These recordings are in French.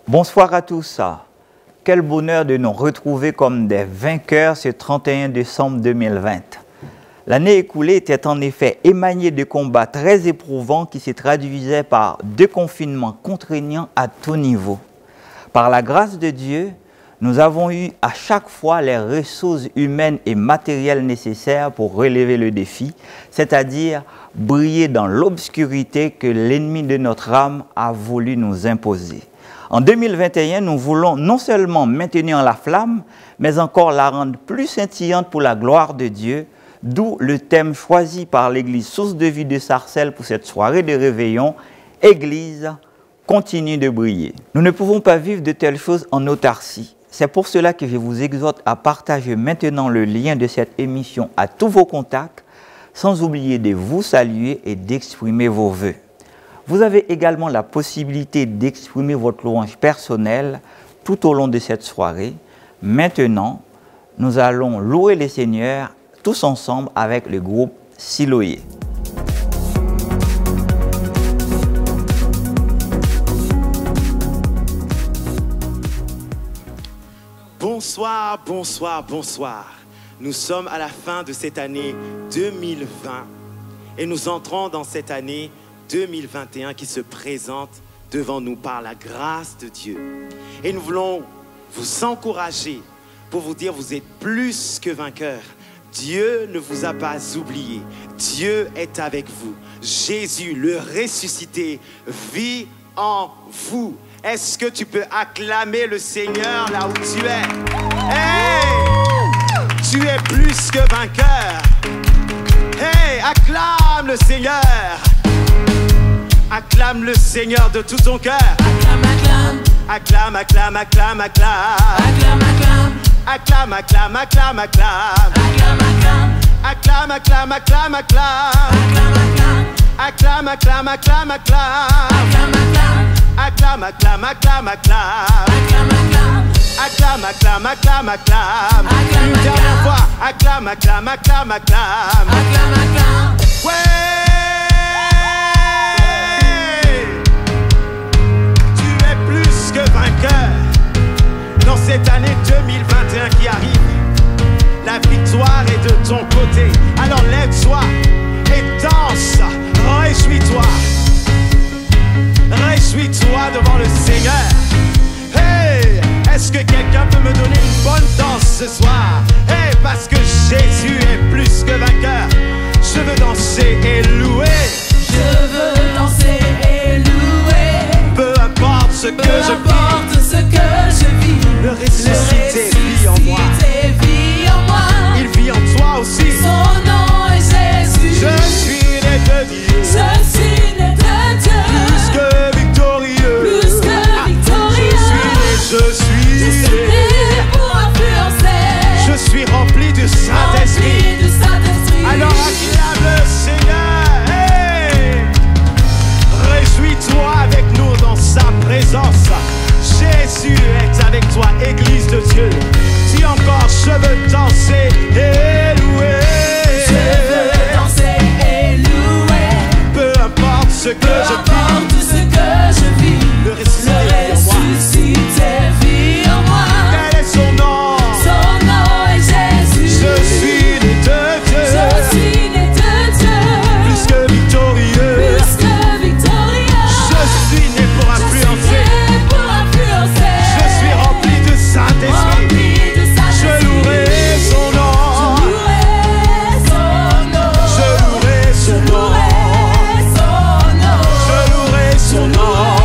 Bonsoir à tous. Quel bonheur de nous retrouver comme des vainqueurs ce 31 décembre 2020. L'année écoulée était en effet émaillée de combats très éprouvants qui se traduisaient par 2 confinements contraignants à tout niveau. Par la grâce de Dieu, nous avons eu à chaque fois les ressources humaines et matérielles nécessaires pour relever le défi, c'est-à-dire briller dans l'obscurité que l'ennemi de notre âme a voulu nous imposer. En 2021, nous voulons non seulement maintenir la flamme, mais encore la rendre plus scintillante pour la gloire de Dieu, d'où le thème choisi par l'Église Source de Vie de Sarcelles pour cette soirée de réveillon, « Église, continue de briller ». Nous ne pouvons pas vivre de telles choses en autarcie. C'est pour cela que je vous exhorte à partager maintenant le lien de cette émission à tous vos contacts, sans oublier de vous saluer et d'exprimer vos vœux. Vous avez également la possibilité d'exprimer votre louange personnelle tout au long de cette soirée. Maintenant, nous allons louer le Seigneur tous ensemble avec le groupe Siloé. Bonsoir, bonsoir, bonsoir. Nous sommes à la fin de cette année 2020 et nous entrons dans cette année 2021 qui se présente devant nous par la grâce de Dieu. Et nous voulons vous encourager pour vous dire vous êtes plus que vainqueurs. Dieu ne vous a pas oublié. Dieu est avec vous. Jésus, le ressuscité, vit en vous. Est-ce que tu peux acclamer le Seigneur là où tu es? Hey! Tu es plus que vainqueur. Hey! Acclame le Seigneur. Acclame le Seigneur de tout ton cœur. Acclame, acclame. Acclame, acclame, acclame. Acclame, acclame. Acclame, acclame, acclame. Acclame, acclame, acclame, acclame. Acclame, acclame, acclame, acclame. Acclame, acclame, acclame, acclame. Acclame, acclame, acclame, acclame. Une dernière fois. Acclame, acclame, acclame, acclame. Ouais. Tu es plus que vainqueur. Dans cette année 2021 qui arrive, la victoire est de ton côté. Alors lève-toi et danse. Réjouis-toi. Réjouis-toi devant le Seigneur. Hey! Est-ce que quelqu'un peut me donner une bonne danse ce soir? Hey! Parce que Jésus est plus que vainqueur. Je veux danser et louer. Je veux danser et louer. Peu importe ce que je vis. Le ressuscité vit en moi. Il vit en toi aussi. Son nom est Jésus. Je suis né de Dieu. Je suis né de Dieu. Plus que victorieux. Plus que victorieux. Je suis né pour influencer. Je suis rempli du Saint-Esprit. Alors acclame le Seigneur. Hey! Réjouis-toi avec nous dans sa présence. Jésus est avec toi, Église de Dieu. Dis encore, je veux danser et louer. Je veux danser et louer. Peu importe ce que je vis. Le ressuscité vit en moi. Quel est son nom? Son nom est Jésus. Je suis né de Dieu. Je suis né de Dieu. Plus que victorieux. Plus que victorieux. Je suis né pour influencer. Je suis rempli de Saint-Esprit. Je louerai son nom. Je louerai son nom. Je louerai son nom.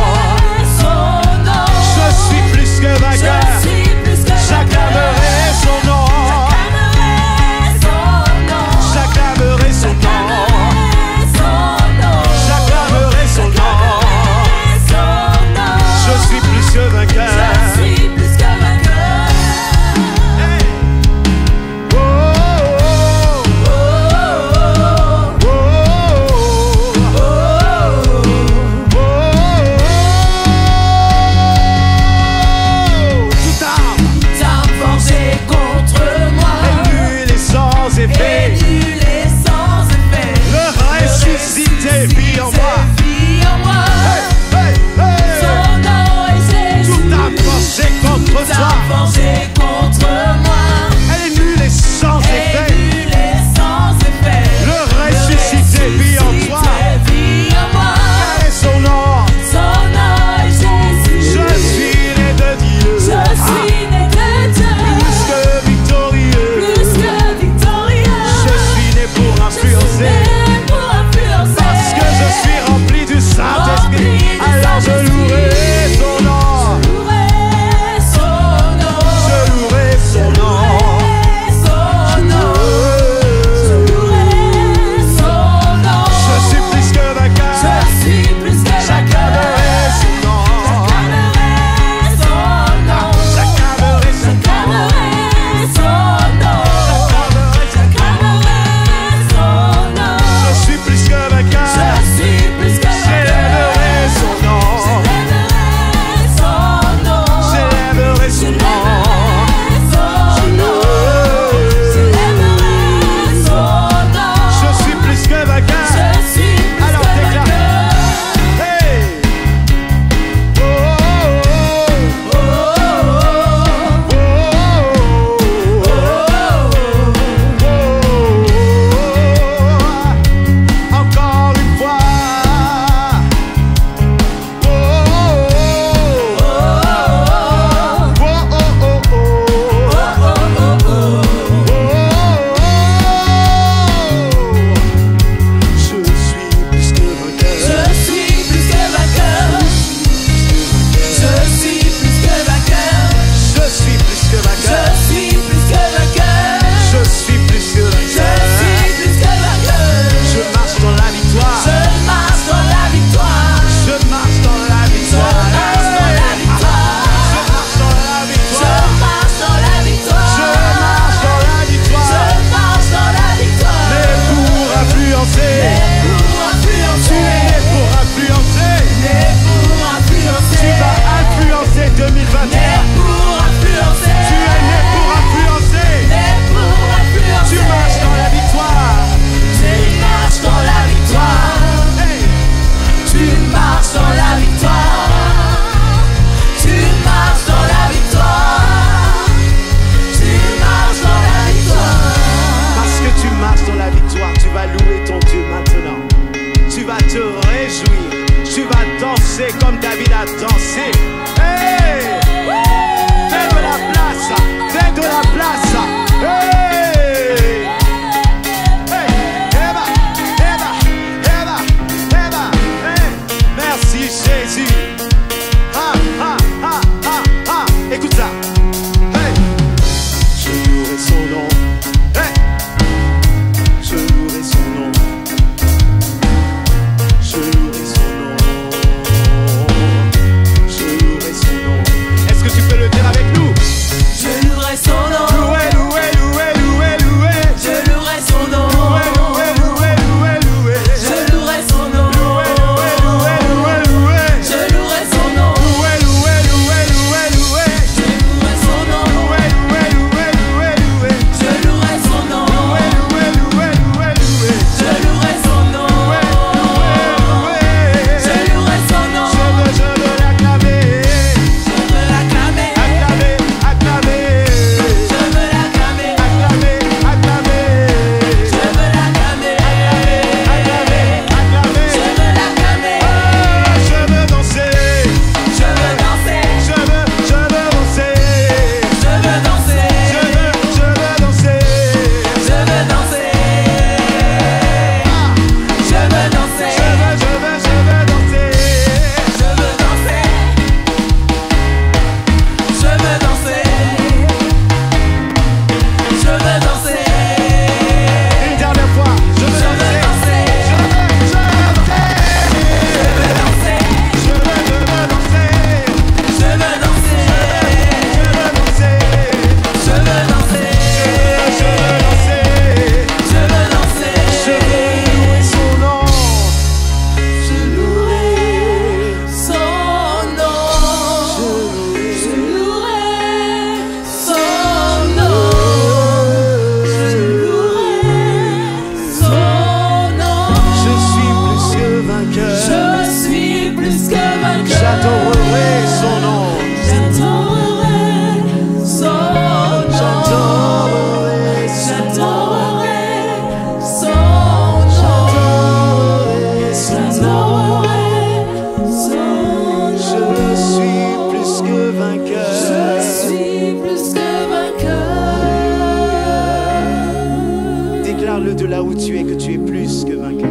là où tu es que tu es plus que vainqueur.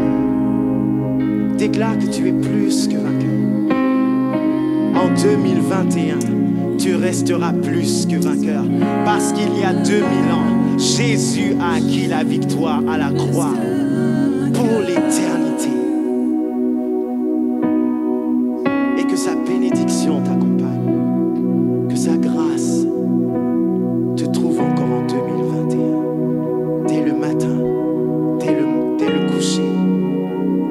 Déclare que tu es plus que vainqueur. En 2021, tu resteras plus que vainqueur. Parce qu'il y a 2000 ans, Jésus a acquis la victoire à la croix pour l'éternité. Et que sa bénédiction t'accompagne. Que sa grâce te trouve encore en 2021. Dès le matin, dès le coucher,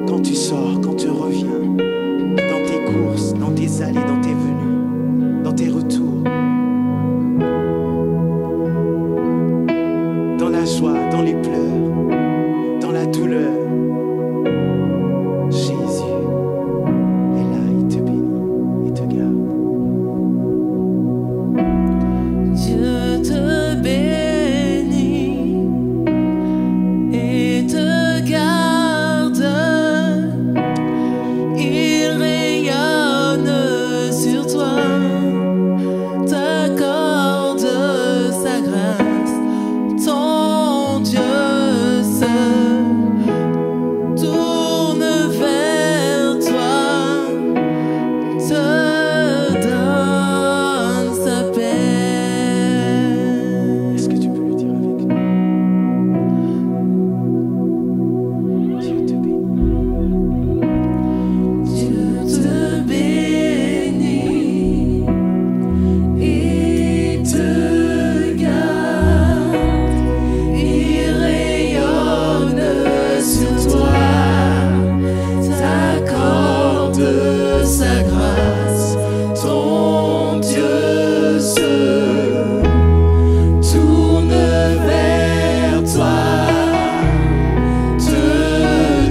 quand tu sors, quand tu reviens, dans tes courses, dans tes allées, dans tes venues, dans tes retours, dans la joie, dans les pleurs, dans la douleur. Jésus est là, il te bénit et te garde. Dieu te bénit et te garde. Il rayonne sur toi, t'accorde sa grâce. Ton Dieu se tourne vers toi, te donne sa paix. Est-ce que tu peux le dire avec nous? Dieu te bénit. Dieu te bénit et te garde. Il rayonne sur toi, t'accorde sa grâce. Ton Dieu se tourne vers toi, te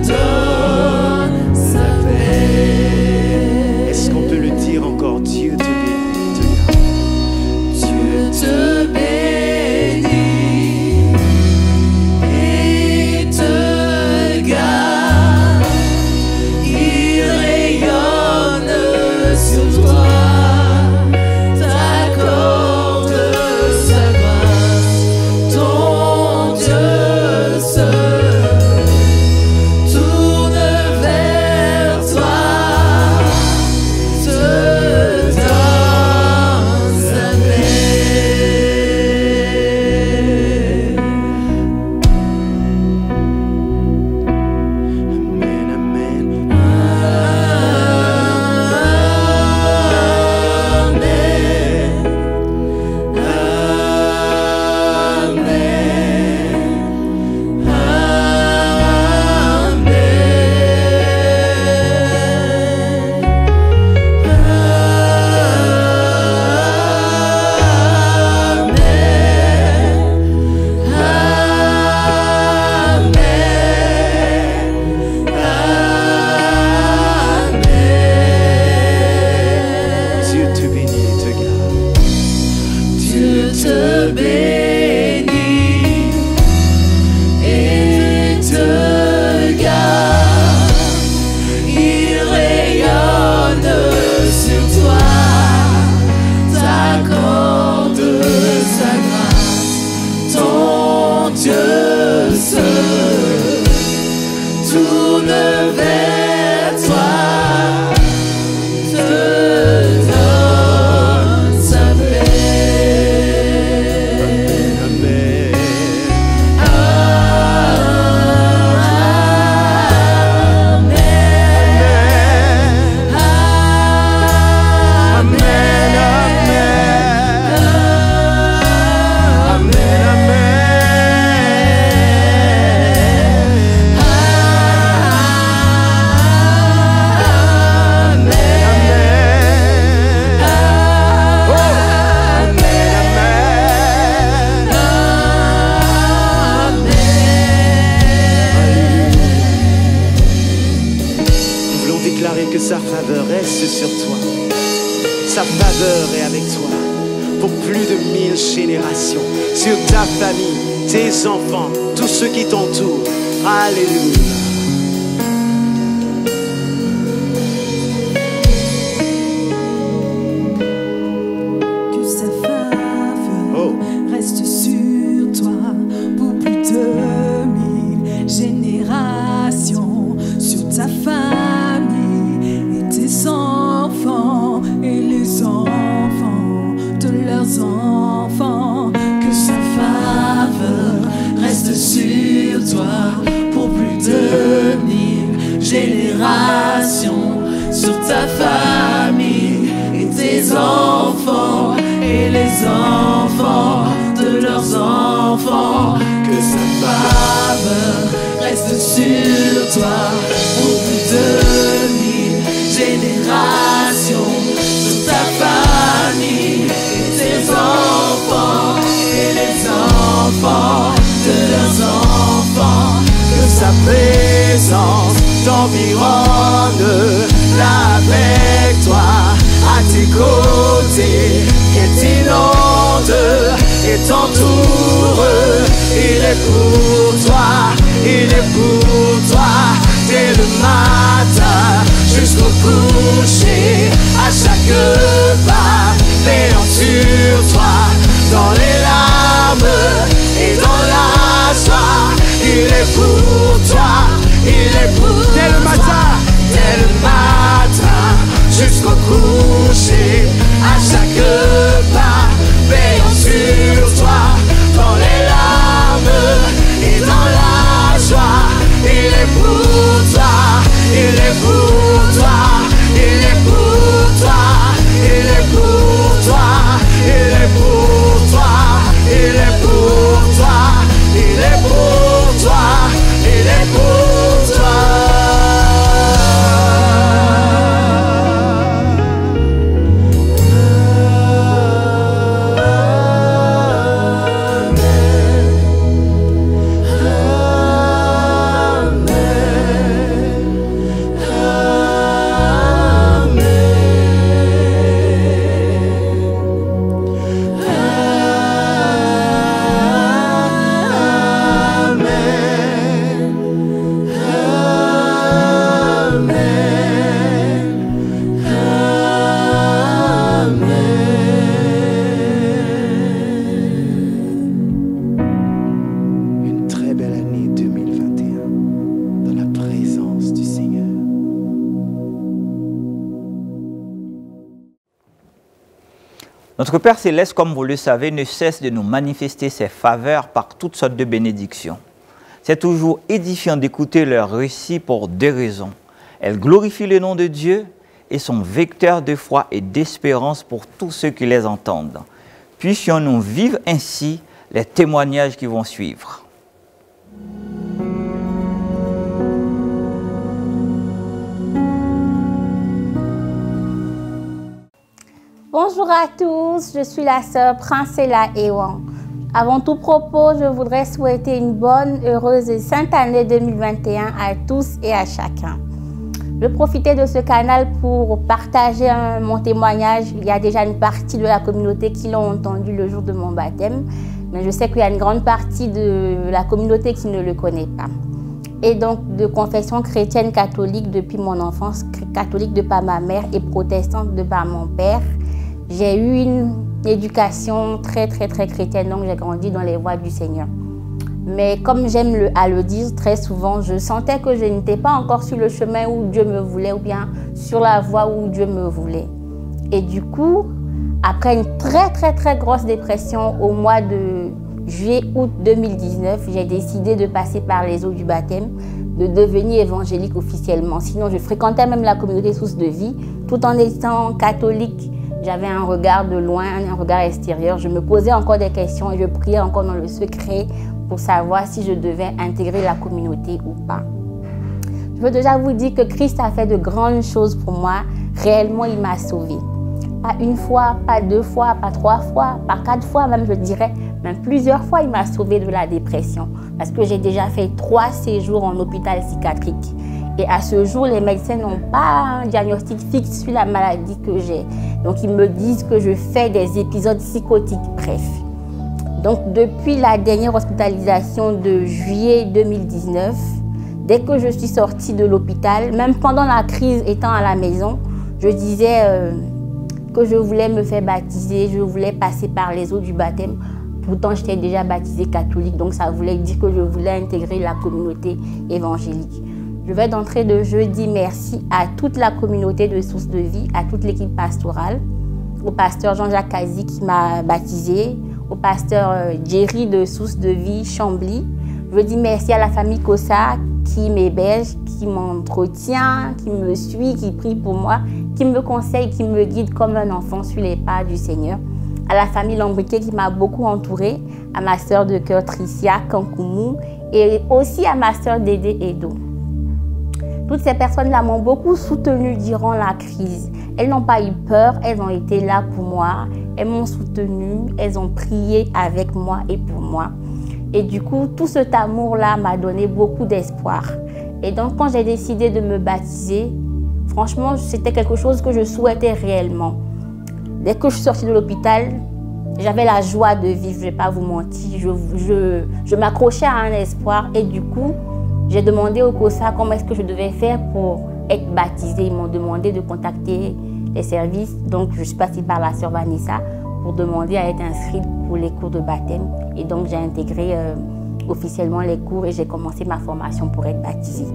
donne sa paix. Est-ce qu'on peut le dire encore? Dieu te bénit, te garde. Dieu te bénit et te garde. Il rayonne sur toi, t'accorde sa grâce. Ton Dieu se tourne vers toi, te donne sa paix. Amen, amen. Dieu te bénit et te garde. Dieu te bénit et te garde. Il rayonne sur toi, t'accorde sa grâce. Ton Dieu se tourne vers toi, te donne sa paix. Amen. Que sa faveur reste sur toi. Sa faveur est avec toi pour plus de 1000 générations, sur ta famille, tes enfants, tous ceux qui t'entourent. Alléluia. Que sa faveur reste sur toi pour plus de 1000 générations. leurs enfants, que sa faveur reste sur toi pour plus de 1000 générations, sur ta famille et tes enfants et les enfants de leurs enfants, que sa faveur reste sur toi pour plus de 1000 générations, sur ta famille et tes enfants et les enfants de leurs enfants, que sa présence t'environne là avec toi, à tes côtés, qu'elle t'inonde et t'entoure. Il est pour toi, il est pour toi, dès le matin jusqu'au coucher, à chaque pas, veillant sur toi, dans les larmes et dans la joie. Il est pour toi, il est pour toi, dès le matin jusqu'au coucher, à chaque pas, veillant sur toi, dans les larmes et dans la joie. Il est pour toi, il est pour toi, il est pour toi, il est pour toi, il est pour toi, il est pour toi, il est pour toi, il est pour toi. Notre Père Céleste, comme vous le savez, ne cesse de nous manifester ses faveurs par toutes sortes de bénédictions. C'est toujours édifiant d'écouter leurs récits pour deux raisons. Elles glorifient le nom de Dieu et sont vecteurs de foi et d'espérance pour tous ceux qui les entendent. Puissions-nous vivre ainsi les témoignages qui vont suivre. Bonjour à tous, je suis la sœur Princella Ewan. Avant tout propos, je voudrais souhaiter une bonne, heureuse et sainte année 2021 à tous et à chacun. Je vais profiter de ce canal pour partager mon témoignage. Il y a déjà une partie de la communauté qui l'ont entendu le jour de mon baptême, mais je sais qu'il y a une grande partie de la communauté qui ne le connaît pas. Et donc de confession chrétienne catholique depuis mon enfance, catholique de par ma mère et protestante de par mon père. J'ai eu une éducation très chrétienne, donc j'ai grandi dans les voies du Seigneur. Mais comme j'aime à le dire très souvent, je sentais que je n'étais pas encore sur le chemin où Dieu me voulait ou bien sur la voie où Dieu me voulait. Et du coup, après une très grosse dépression au mois de juillet-août 2019, j'ai décidé de passer par les eaux du baptême, de devenir évangélique officiellement. Sinon, je fréquentais même la communauté Source de Vie, tout en étant catholique. J'avais un regard de loin, un regard extérieur. Je me posais encore des questions et je priais encore dans le secret pour savoir si je devais intégrer la communauté ou pas. Je veux déjà vous dire que Christ a fait de grandes choses pour moi. Réellement, il m'a sauvée. Pas une fois, pas deux fois, pas trois fois, pas quatre fois même, je dirais. Même plusieurs fois, il m'a sauvée de la dépression. Parce que j'ai déjà fait 3 séjours en hôpital psychiatrique. Et à ce jour, les médecins n'ont pas un diagnostic fixe sur la maladie que j'ai. Donc, ils me disent que je fais des épisodes psychotiques, bref. Donc, depuis la dernière hospitalisation de juillet 2019, dès que je suis sortie de l'hôpital, même pendant la crise étant à la maison, je disais que je voulais me faire baptiser, je voulais passer par les eaux du baptême. Pourtant, j'étais déjà baptisée catholique, donc ça voulait dire que je voulais intégrer la communauté évangélique. Je vais d'entrée de jeu dire merci à toute la communauté de Source de Vie, à toute l'équipe pastorale, au pasteur Jean-Jacques Kazi qui m'a baptisée, au pasteur Jerry de Source de Vie Chambly. Je dis merci à la famille Kossa qui m'héberge, qui m'entretient, qui me suit, qui prie pour moi, qui me conseille, qui me guide comme un enfant sur les pas du Seigneur. À la famille Lambriquet qui m'a beaucoup entourée, à ma sœur de cœur Tricia Kankoumou et aussi à ma sœur Dédé Edo. Toutes ces personnes-là m'ont beaucoup soutenue durant la crise. Elles n'ont pas eu peur, elles ont été là pour moi, elles m'ont soutenue, elles ont prié avec moi et pour moi. Et du coup, tout cet amour-là m'a donné beaucoup d'espoir. Et donc, quand j'ai décidé de me baptiser, franchement, c'était quelque chose que je souhaitais réellement. Dès que je suis sortie de l'hôpital, j'avais la joie de vivre, je ne vais pas vous mentir. Je m'accrochais à un espoir et du coup, j'ai demandé au COSA comment est-ce que je devais faire pour être baptisée. Ils m'ont demandé de contacter les services. Donc, je suis passée par la sœur Vanessa pour demander à être inscrite pour les cours de baptême. Et donc, j'ai intégré officiellement les cours et j'ai commencé ma formation pour être baptisée.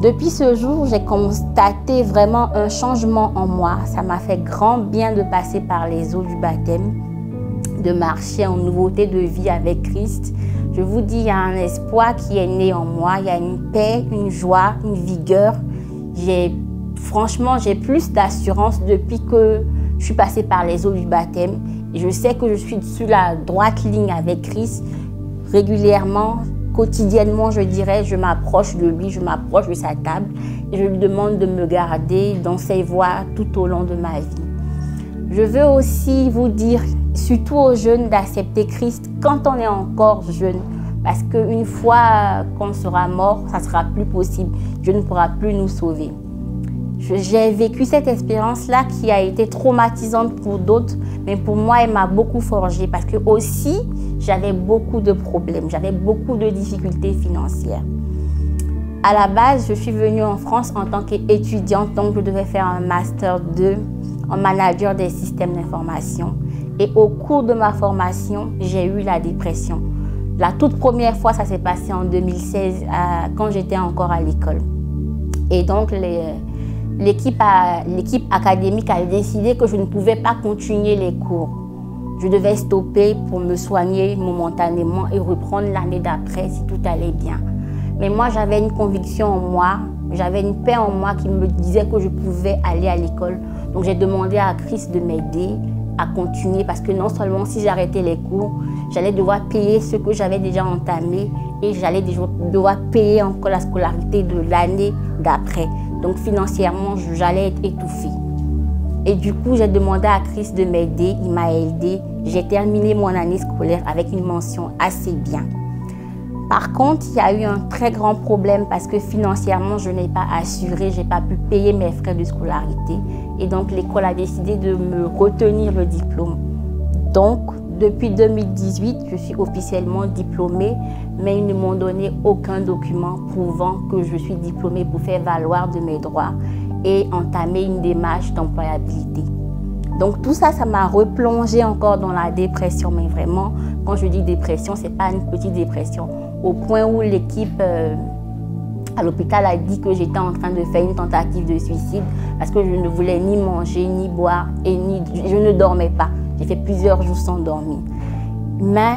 Depuis ce jour, j'ai constaté vraiment un changement en moi. Ça m'a fait grand bien de passer par les eaux du baptême, de marcher en nouveauté de vie avec Christ. Je vous dis, il y a un espoir qui est né en moi, il y a une paix, une joie, une vigueur. Franchement, j'ai plus d'assurance depuis que je suis passée par les eaux du baptême. Et je sais que je suis sur la droite ligne avec Christ. Régulièrement, quotidiennement, je dirais, je m'approche de lui, je m'approche de sa table et je lui demande de me garder dans ses voies tout au long de ma vie. Je veux aussi vous dire, surtout aux jeunes, d'accepter Christ quand on est encore jeune. Parce qu'une fois qu'on sera mort, ça ne sera plus possible. Dieu ne pourra plus nous sauver. J'ai vécu cette expérience-là qui a été traumatisante pour d'autres, mais pour moi, elle m'a beaucoup forgée parce que aussi, j'avais beaucoup de problèmes, j'avais beaucoup de difficultés financières. À la base, je suis venue en France en tant qu'étudiante, donc je devais faire un Master 2 en manager des systèmes d'information. Et au cours de ma formation, j'ai eu la dépression. La toute première fois, ça s'est passé en 2016, quand j'étais encore à l'école. Et donc, l'équipe académique a décidé que je ne pouvais pas continuer les cours. Je devais stopper pour me soigner momentanément et reprendre l'année d'après si tout allait bien. Mais moi, j'avais une conviction en moi, j'avais une paix en moi qui me disait que je pouvais aller à l'école. Donc, j'ai demandé à Christ de m'aider à continuer parce que non seulement si j'arrêtais les cours, j'allais devoir payer ce que j'avais déjà entamé et j'allais devoir payer encore la scolarité de l'année d'après. Donc financièrement, j'allais être étouffée. Et du coup, j'ai demandé à Christ de m'aider, il m'a aidée. J'ai terminé mon année scolaire avec une mention assez bien. Par contre, il y a eu un très grand problème parce que financièrement, je n'ai pas assuré, je n'ai pas pu payer mes frais de scolarité. Et donc, l'école a décidé de me retenir le diplôme. Donc, depuis 2018, je suis officiellement diplômée, mais ils ne m'ont donné aucun document prouvant que je suis diplômée pour faire valoir de mes droits et entamer une démarche d'employabilité. Donc tout ça, ça m'a replongée encore dans la dépression. Mais vraiment, quand je dis dépression, ce n'est pas une petite dépression. Au point où l'équipe à l'hôpital a dit que j'étais en train de faire une tentative de suicide parce que je ne voulais ni manger, ni boire et je ne dormais pas. J'ai fait plusieurs jours sans dormir. Mais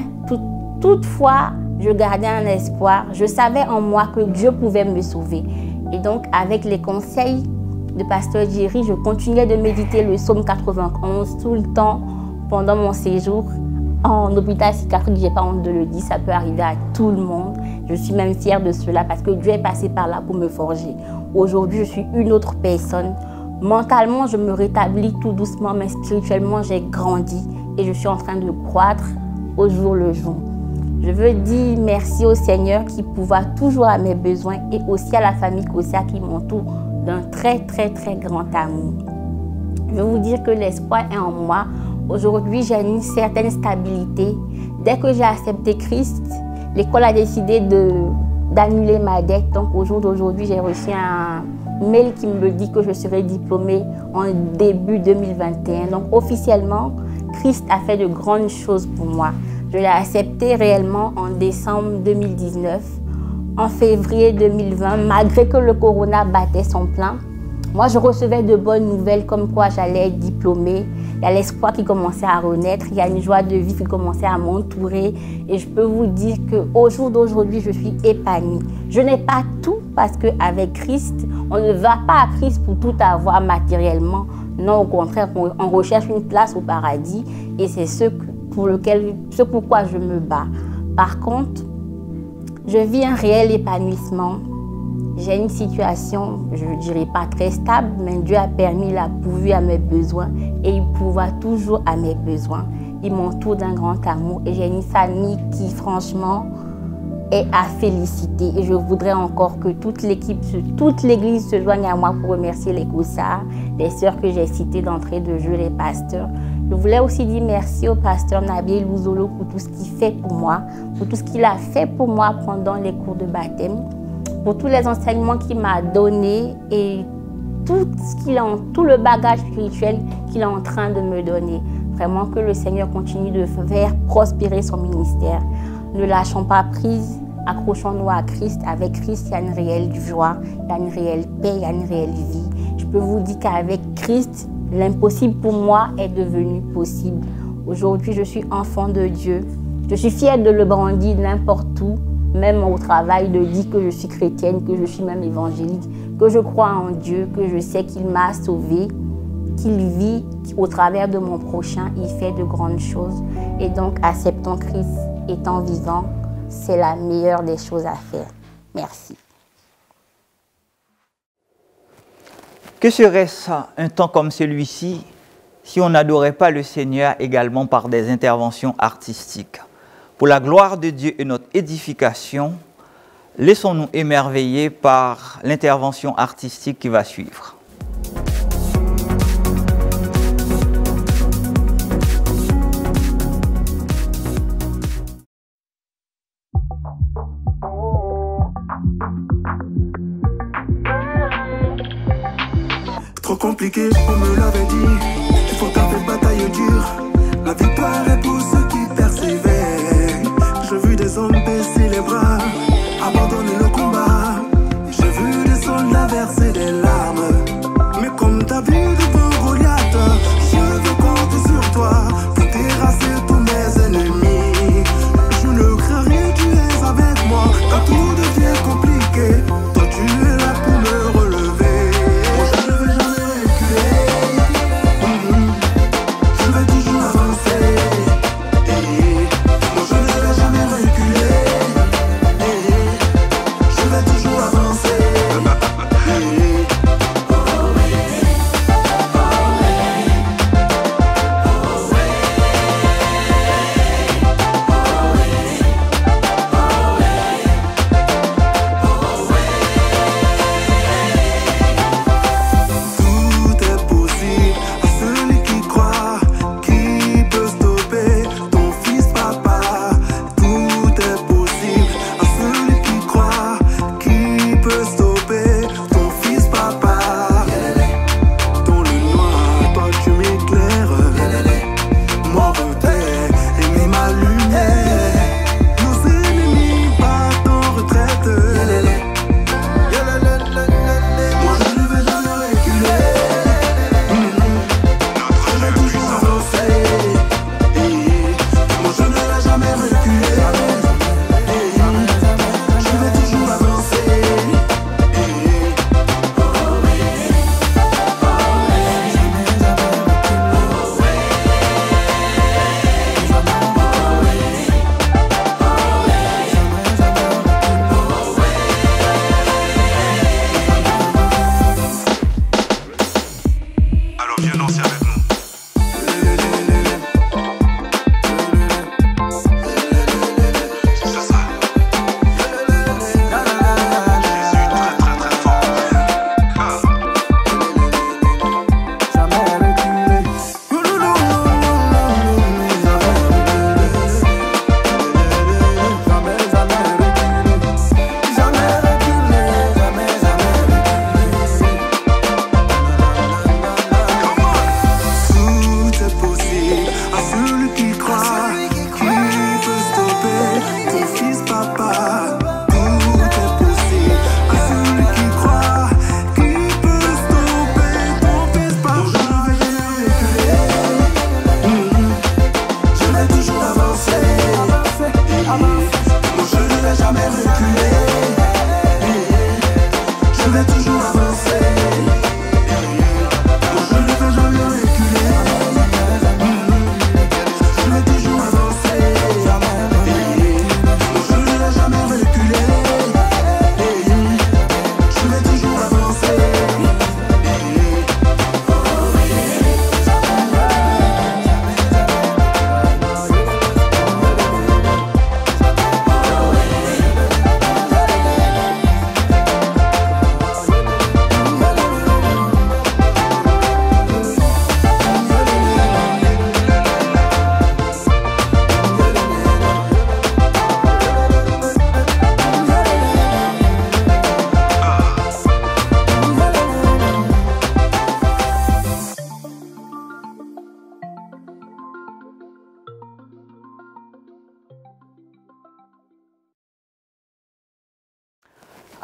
toutefois, je gardais un espoir. Je savais en moi que Dieu pouvait me sauver. Et donc, avec les conseils de Pasteur Jerry, je continuais de méditer le psaume 91 tout le temps pendant mon séjour en hôpital psychiatrique. Je n'ai pas honte de le dire, ça peut arriver à tout le monde. Je suis même fière de cela parce que Dieu est passé par là pour me forger. Aujourd'hui, je suis une autre personne. Mentalement, je me rétablis tout doucement, mais spirituellement, j'ai grandi et je suis en train de croître au jour le jour. Je veux dire merci au Seigneur qui pourvoit toujours à mes besoins et aussi à la famille Kossa qui m'entoure d'un très, très, très grand amour. Je veux vous dire que l'espoir est en moi. Aujourd'hui, j'ai une certaine stabilité. Dès que j'ai accepté Christ, l'école a décidé d'annuler ma dette. Donc, au jour d'aujourd'hui, j'ai reçu un mail qui me dit que je serai diplômée en début 2021. Donc, officiellement, Christ a fait de grandes choses pour moi. Je l'ai accepté réellement en décembre 2019. En février 2020, malgré que le corona battait son plein, moi, je recevais de bonnes nouvelles comme quoi j'allais être diplômée. Il y a l'espoir qui commençait à renaître, il y a une joie de vie qui commençait à m'entourer. Et je peux vous dire qu'au jour d'aujourd'hui, je suis épanouie. Je n'ai pas tout parce qu'avec Christ, on ne va pas à Christ pour tout avoir matériellement. Non, au contraire, on recherche une place au paradis et c'est ce pourquoi je me bats. Par contre, je vis un réel épanouissement. J'ai une situation, je ne dirais pas très stable, mais Dieu a permis, il a pourvu à mes besoins et il pourvoit toujours à mes besoins. Il m'entoure d'un grand amour et j'ai une famille qui, franchement, est à féliciter. Et je voudrais encore que toute l'équipe, toute l'église se joigne à moi pour remercier les Goussards, les sœurs que j'ai citées d'entrée de jeu, les pasteurs. Je voulais aussi dire merci au pasteur Nabil Louzolo pour tout ce qu'il fait pour moi, pour tout ce qu'il a fait pour moi pendant les cours de baptême, pour tous les enseignements qu'il m'a donnés et tout le bagage spirituel qu'il est en train de me donner. Vraiment que le Seigneur continue de faire prospérer son ministère. Ne lâchons pas prise, accrochons-nous à Christ. Avec Christ, il y a une réelle joie, il y a une réelle paix, il y a une réelle vie. Je peux vous dire qu'avec Christ, l'impossible pour moi est devenu possible. Aujourd'hui, je suis enfant de Dieu. Je suis fière de le brandir n'importe où, même au travail, de dire que je suis chrétienne, que je suis même évangélique, que je crois en Dieu, que je sais qu'il m'a sauvée, qu'il vit au travers de mon prochain, il fait de grandes choses. Et donc, acceptons Christ étant vivant, c'est la meilleure des choses à faire. Merci. Que serait-ce un temps comme celui-ci si on n'adorait pas le Seigneur également par des interventions artistiques? Pour la gloire de Dieu et notre édification, laissons-nous émerveiller par l'intervention artistique qui va suivre. Trop compliqué, on me l'avait dit. Il faut taper bataille dure. La victoire est pour ceux qui persévèrent. J'ai vu des hommes baisser les bras, abandonner le combat. J'ai vu des soldats verser des larmes. Mais comme David devant Goliath, je veux compter sur toi pour terrasser tous mes ennemis. Je ne crains rien, tu es avec moi. Quand tout devient compliqué, toi tu es là pour me relever. vais toujours avancer, je ne vais jamais reculer, je vais toujours avancer, je ne vais jamais reculer, je vais toujours avancer, je ne vais jamais reculer, je vais toujours avancer.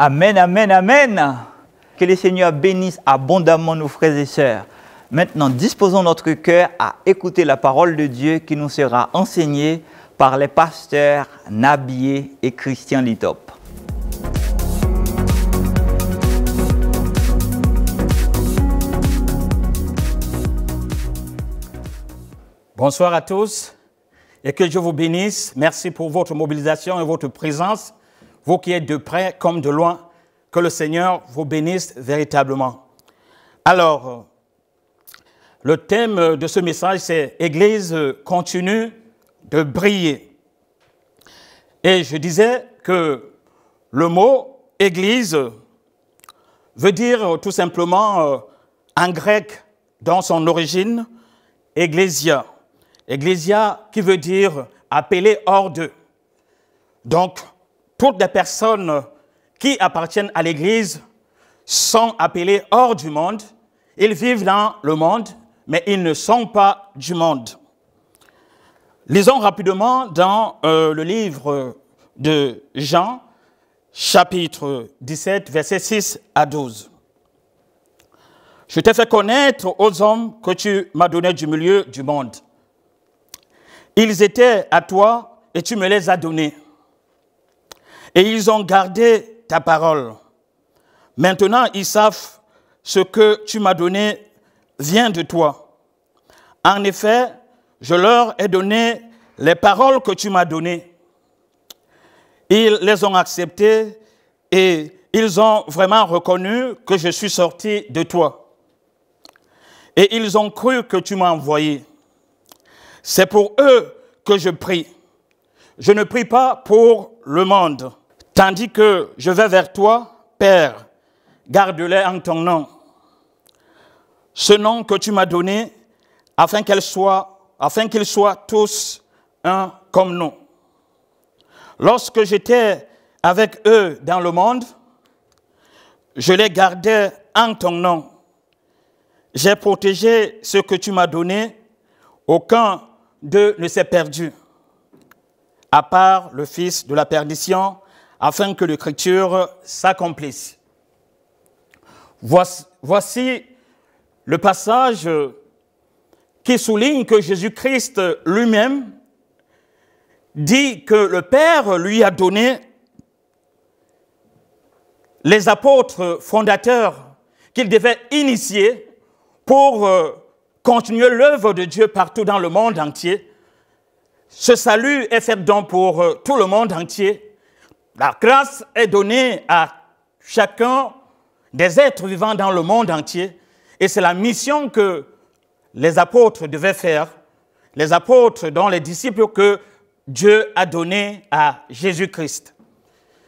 Amen, amen, amen. Que le Seigneur bénisse abondamment nos frères et sœurs. Maintenant, disposons notre cœur à écouter la parole de Dieu qui nous sera enseignée par les pasteurs Nabié et Christian Litop. Bonsoir à tous et que Dieu vous bénisse. Merci pour votre mobilisation et votre présence. Vous qui êtes de près comme de loin, que le Seigneur vous bénisse véritablement. Alors, le thème de ce message, c'est « Église continue de briller ». Et je disais que le mot « Église » veut dire tout simplement, en grec, dans son origine, « Ecclésia ». Ecclésia qui veut dire « appeler hors d'eux ». Donc, toutes les personnes qui appartiennent à l'Église sont appelées hors du monde. Ils vivent dans le monde, mais ils ne sont pas du monde. Lisons rapidement dans le livre de Jean, chapitre 17, versets 6 à 12. « Je t'ai fait connaître aux hommes que tu m'as donnés du milieu du monde. Ils étaient à toi et tu me les as donnés. Et ils ont gardé ta parole. Maintenant, ils savent ce que tu m'as donné vient de toi. En effet, je leur ai donné les paroles que tu m'as données. Ils les ont acceptées et ils ont vraiment reconnu que je suis sorti de toi. Et ils ont cru que tu m'as envoyé. C'est pour eux que je prie. Je ne prie pas pour le monde. Tandis que je vais vers toi, Père, garde-les en ton nom. Ce nom que tu m'as donné, afin qu'ils soient tous un comme nous. Lorsque j'étais avec eux dans le monde, je les gardais en ton nom. J'ai protégé ce que tu m'as donné, aucun d'eux ne s'est perdu, à part le fils de la perdition, afin que l'écriture s'accomplisse. Voici le passage qui souligne que Jésus-Christ lui-même dit que le Père lui a donné les apôtres fondateurs qu'il devait initier pour continuer l'œuvre de Dieu partout dans le monde entier. Ce salut est fait donc pour tout le monde entier. La grâce est donnée à chacun des êtres vivants dans le monde entier. Et c'est la mission que les apôtres devaient faire. Les apôtres dont les disciples que Dieu a donnés à Jésus-Christ.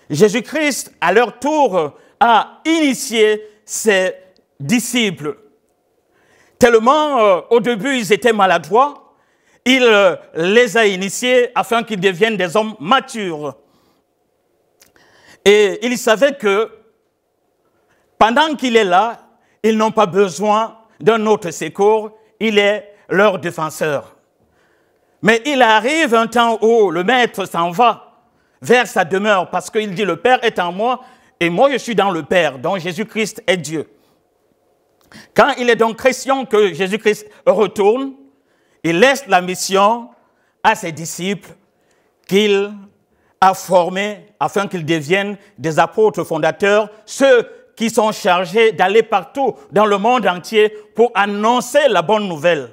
Jésus-Christ, à leur tour, a initié ses disciples. Tellement, au début, ils étaient maladroits, il les a initiés afin qu'ils deviennent des hommes matures. Et il savait que pendant qu'il est là, ils n'ont pas besoin d'un autre secours, il est leur défenseur. Mais il arrive un temps où le maître s'en va vers sa demeure parce qu'il dit « Le Père est en moi et moi je suis dans le Père », donc Jésus-Christ est Dieu. Quand il est donc question que Jésus-Christ retourne, il laisse la mission à ses disciples qu'il a formés afin qu'ils deviennent des apôtres fondateurs, ceux qui sont chargés d'aller partout dans le monde entier pour annoncer la bonne nouvelle.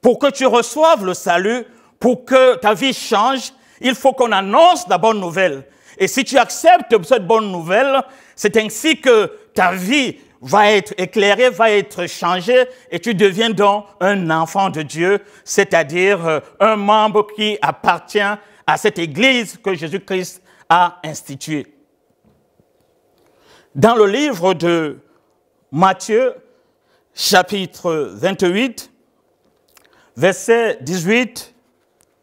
Pour que tu reçoives le salut, pour que ta vie change, il faut qu'on annonce la bonne nouvelle. Et si tu acceptes cette bonne nouvelle, c'est ainsi que ta vie va être éclairée, va être changée, et tu deviens donc un enfant de Dieu, c'est-à-dire un membre qui appartient à cette Église que Jésus-Christ a instituée. Dans le livre de Matthieu, chapitre 28, versets 18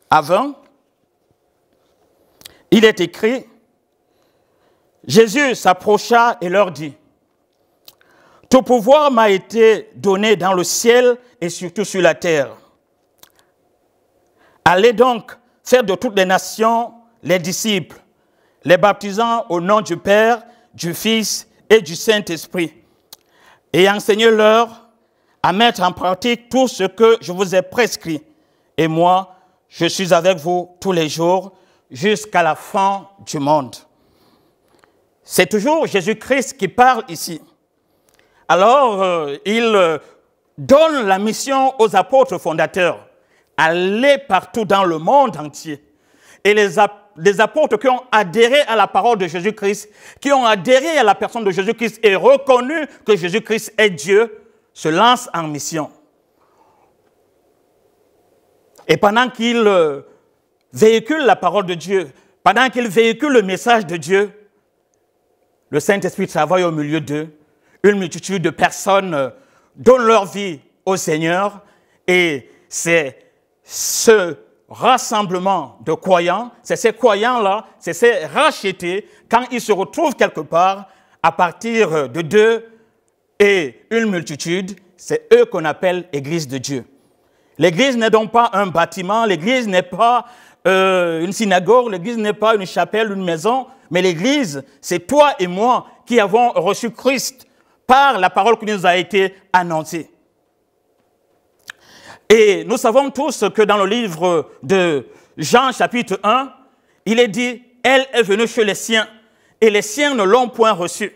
à 20, il est écrit, Jésus s'approcha et leur dit, « Tout pouvoir m'a été donné dans le ciel et surtout sur la terre. Allez donc faire de toutes les nations les disciples, les baptisant au nom du Père, du Fils et du Saint-Esprit, et enseignez-leur à mettre en pratique tout ce que je vous ai prescrit. Et moi, je suis avec vous tous les jours jusqu'à la fin du monde. » C'est toujours Jésus-Christ qui parle ici. Alors, il donne la mission aux apôtres fondateurs. Aller partout dans le monde entier. Et les apôtres qui ont adhéré à la parole de Jésus-Christ, qui ont adhéré à la personne de Jésus-Christ et reconnu que Jésus-Christ est Dieu, se lancent en mission. Et pendant qu'ils véhiculent la parole de Dieu, pendant qu'ils véhiculent le message de Dieu, le Saint-Esprit travaille au milieu d'eux. Une multitude de personnes donnent leur vie au Seigneur et c'est ce rassemblement de croyants, c'est ces croyants-là, c'est ces rachetés, quand ils se retrouvent quelque part, à partir de deux et une multitude, c'est eux qu'on appelle Église de Dieu. L'Église n'est donc pas un bâtiment, l'Église n'est pas une synagogue, l'Église n'est pas une chapelle, une maison, mais l'Église, c'est toi et moi qui avons reçu Christ par la parole qui nous a été annoncée. Et nous savons tous que dans le livre de Jean chapitre 1, il est dit, elle est venue chez les siens et les siens ne l'ont point reçue.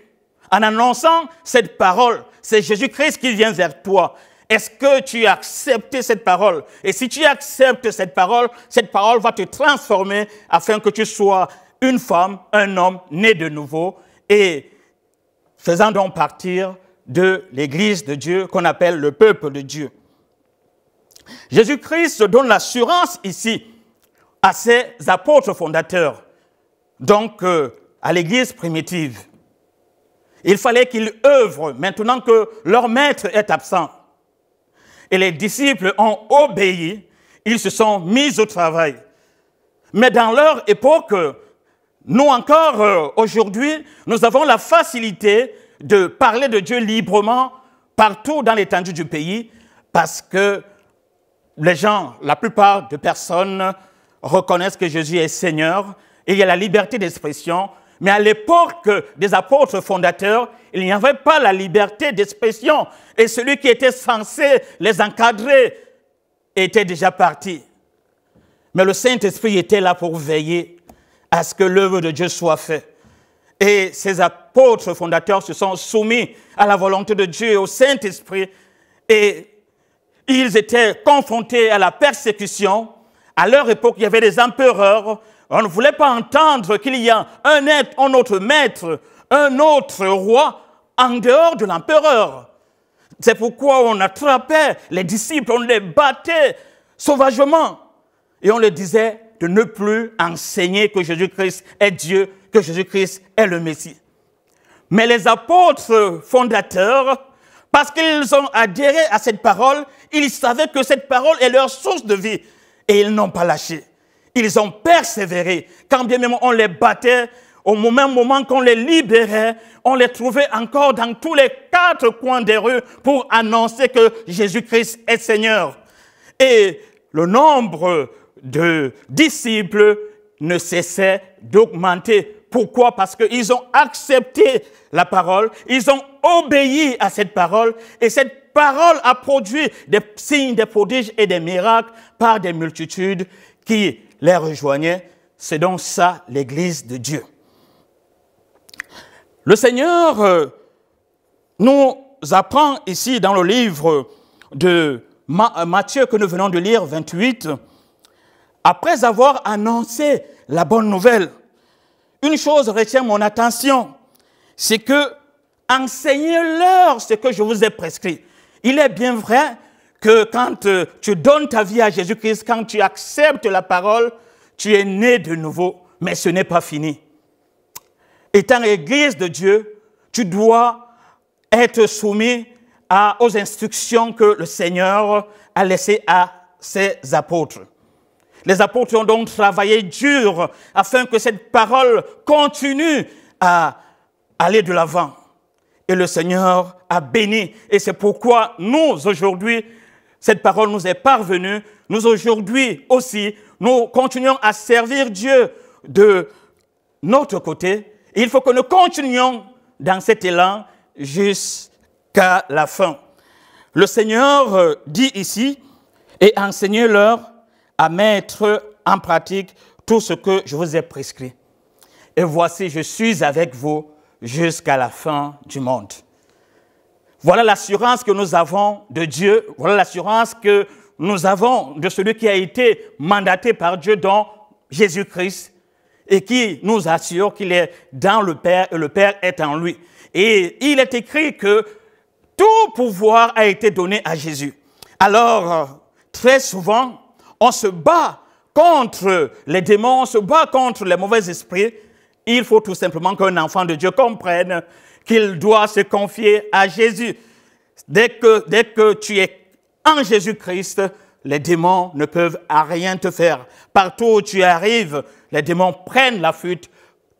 En annonçant cette parole, c'est Jésus-Christ qui vient vers toi. Est-ce que tu as accepté cette parole? Et si tu acceptes cette parole va te transformer afin que tu sois une femme, un homme né de nouveau et faisant donc partir de l'Église de Dieu qu'on appelle le peuple de Dieu. Jésus-Christ donne l'assurance ici à ses apôtres fondateurs, donc à l'Église primitive. Il fallait qu'ils œuvrent maintenant que leur maître est absent. Et les disciples ont obéi, ils se sont mis au travail. Mais dans leur époque, nous encore, aujourd'hui, nous avons la facilité de parler de Dieu librement partout dans l'étendue du pays parce que les gens, la plupart des personnes reconnaissent que Jésus est Seigneur et il y a la liberté d'expression. Mais à l'époque des apôtres fondateurs, il n'y avait pas la liberté d'expression et celui qui était censé les encadrer était déjà parti. Mais le Saint-Esprit était là pour veiller à ce que l'œuvre de Dieu soit faite. Et ces apôtres fondateurs se sont soumis à la volonté de Dieu et au Saint-Esprit et ils étaient confrontés à la persécution. À leur époque, il y avait des empereurs. On ne voulait pas entendre qu'il y a un autre maître, un autre roi en dehors de l'empereur. C'est pourquoi on attrapait les disciples, on les battait sauvagement. Et on leur disait de ne plus enseigner que Jésus-Christ est Dieu, que Jésus-Christ est le Messie. Mais les apôtres fondateurs, parce qu'ils ont adhéré à cette parole, ils savaient que cette parole est leur source de vie. Et ils n'ont pas lâché. Ils ont persévéré. Quand bien même on les battait, au même moment qu'on les libérait, on les trouvait encore dans tous les 4 coins des rues pour annoncer que Jésus-Christ est Seigneur. Et le nombre de disciples ne cessait d'augmenter. Pourquoi? Parce qu'ils ont accepté la parole, ils ont obéi à cette parole, et cette parole a produit des signes, des prodiges et des miracles par des multitudes qui les rejoignaient. C'est donc ça l'Église de Dieu. Le Seigneur nous apprend ici dans le livre de Matthieu que nous venons de lire, 28, après avoir annoncé la bonne nouvelle, une chose retient mon attention, c'est que enseignez-leur ce que je vous ai prescrit. Il est bien vrai que quand tu donnes ta vie à Jésus-Christ, quand tu acceptes la parole, tu es né de nouveau, mais ce n'est pas fini. Étant l'Église de Dieu, tu dois être soumis aux instructions que le Seigneur a laissées à ses apôtres. Les apôtres ont donc travaillé dur afin que cette parole continue à aller de l'avant. Et le Seigneur a béni. Et c'est pourquoi nous, aujourd'hui, cette parole nous est parvenue. Nous, aujourd'hui aussi, nous continuons à servir Dieu de notre côté. Et il faut que nous continuions dans cet élan jusqu'à la fin. Le Seigneur dit ici, et enseignez-leur à mettre en pratique tout ce que je vous ai prescrit. Et voici, je suis avec vous jusqu'à la fin du monde. Voilà l'assurance que nous avons de Dieu, voilà l'assurance que nous avons de celui qui a été mandaté par Dieu dans Jésus-Christ et qui nous assure qu'il est dans le Père et le Père est en lui. Et il est écrit que tout pouvoir a été donné à Jésus. Alors, très souvent, on se bat contre les démons, on se bat contre les mauvais esprits. Il faut tout simplement qu'un enfant de Dieu comprenne qu'il doit se confier à Jésus. Dès que tu es en Jésus-Christ, les démons ne peuvent rien te faire. Partout où tu arrives, les démons prennent la fuite,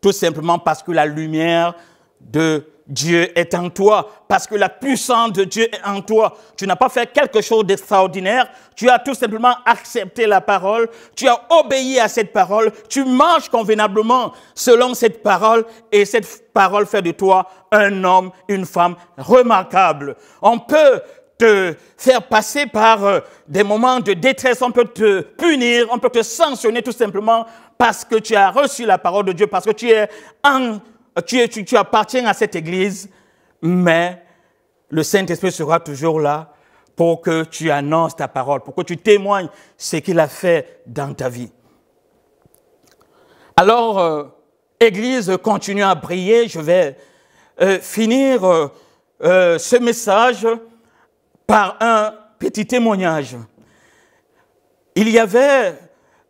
tout simplement parce que la lumière de Dieu est en toi, parce que la puissance de Dieu est en toi. Tu n'as pas fait quelque chose d'extraordinaire, tu as tout simplement accepté la parole, tu as obéi à cette parole, tu marches convenablement selon cette parole et cette parole fait de toi un homme, une femme remarquable. On peut te faire passer par des moments de détresse, on peut te punir, on peut te sanctionner tout simplement parce que tu as reçu la parole de Dieu, parce que tu appartiens à cette église, mais le Saint-Esprit sera toujours là pour que tu annonces ta parole, pour que tu témoignes ce qu'il a fait dans ta vie. Alors, Église continue à briller. Je vais finir ce message par un petit témoignage. Il y avait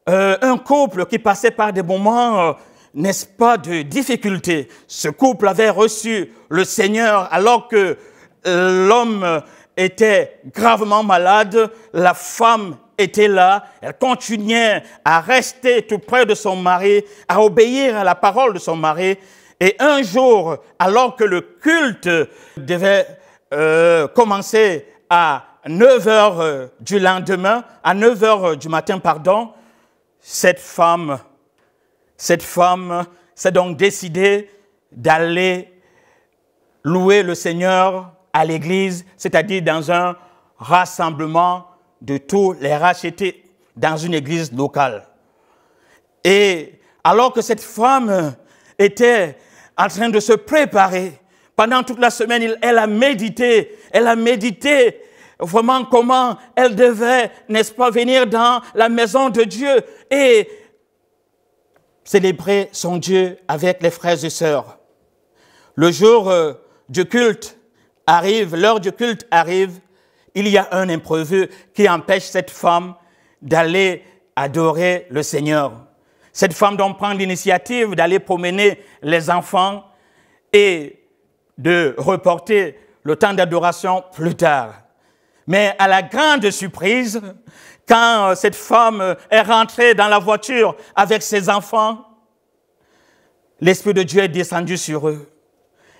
un couple qui passait par des moments n'est-ce pas, de difficultés. Ce couple avait reçu le Seigneur alors que l'homme était gravement malade, la femme était là, elle continuait à rester tout près de son mari, à obéir à la parole de son mari. Et un jour, alors que le culte devait commencer à 9 h du lendemain, à 9 h du matin, pardon, cette femme s'est donc décidée d'aller louer le Seigneur à l'église, c'est-à-dire dans un rassemblement de tous les rachetés dans une église locale. Et alors que cette femme était en train de se préparer, pendant toute la semaine, elle a médité vraiment comment elle devait, n'est-ce pas, venir dans la maison de Dieu et célébrer son Dieu avec les frères et sœurs. Le jour du culte arrive, l'heure du culte arrive, il y a un imprévu qui empêche cette femme d'aller adorer le Seigneur. Cette femme doit prendre l'initiative d'aller promener les enfants et de reporter le temps d'adoration plus tard. Mais à la grande surprise, quand cette femme est rentrée dans la voiture avec ses enfants, l'Esprit de Dieu est descendu sur eux.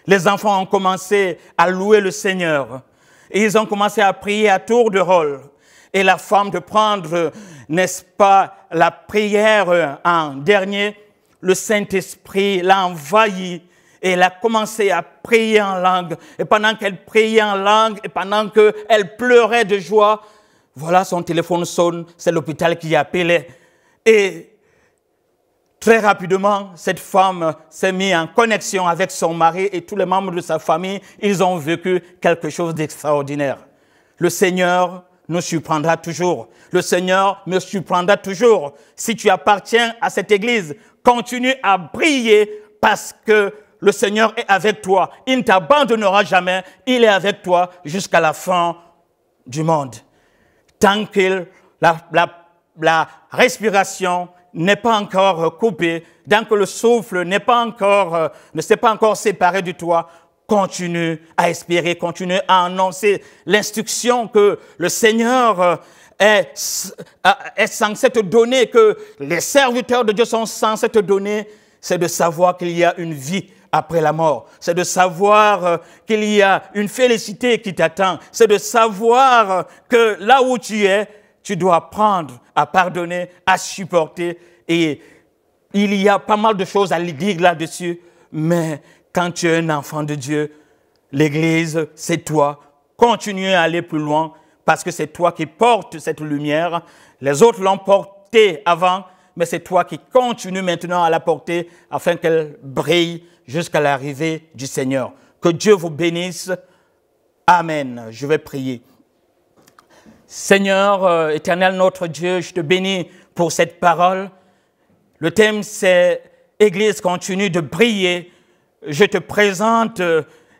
Les enfants ont commencé à louer le Seigneur. Et ils ont commencé à prier à tour de rôle. Et la femme de prendre, n'est-ce pas, la prière en dernier, le Saint-Esprit l'a envahi. Et elle a commencé à prier en langue. Et pendant qu'elle priait en langue, et pendant qu'elle pleurait de joie, voilà, son téléphone sonne, c'est l'hôpital qui appelait. Et très rapidement, cette femme s'est mise en connexion avec son mari et tous les membres de sa famille. Ils ont vécu quelque chose d'extraordinaire. Le Seigneur nous surprendra toujours. Le Seigneur me surprendra toujours. Si tu appartiens à cette église, continue à briller parce que le Seigneur est avec toi. Il ne t'abandonnera jamais. Il est avec toi jusqu'à la fin du monde. Tant que la respiration n'est pas encore coupée, tant que le souffle ne s'est pas encore séparé de toi, continue à espérer, continue à annoncer l'instruction que le Seigneur est censé te donner, que les serviteurs de Dieu sont censés te donner, c'est de savoir qu'il y a une vie après la mort. C'est de savoir qu'il y a une félicité qui t'attend. C'est de savoir que là où tu es, tu dois apprendre à pardonner, à supporter. Et il y a pas mal de choses à dire là-dessus. Mais quand tu es un enfant de Dieu, l'Église, c'est toi. Continue à aller plus loin parce que c'est toi qui portes cette lumière. Les autres l'ont portée avant, mais c'est toi qui continues maintenant à la porter afin qu'elle brille jusqu'à l'arrivée du Seigneur. Que Dieu vous bénisse. Amen. Je vais prier. Seigneur, éternel notre Dieu, je te bénis pour cette parole. Le thème, c'est « Église continue de briller ». Je te présente,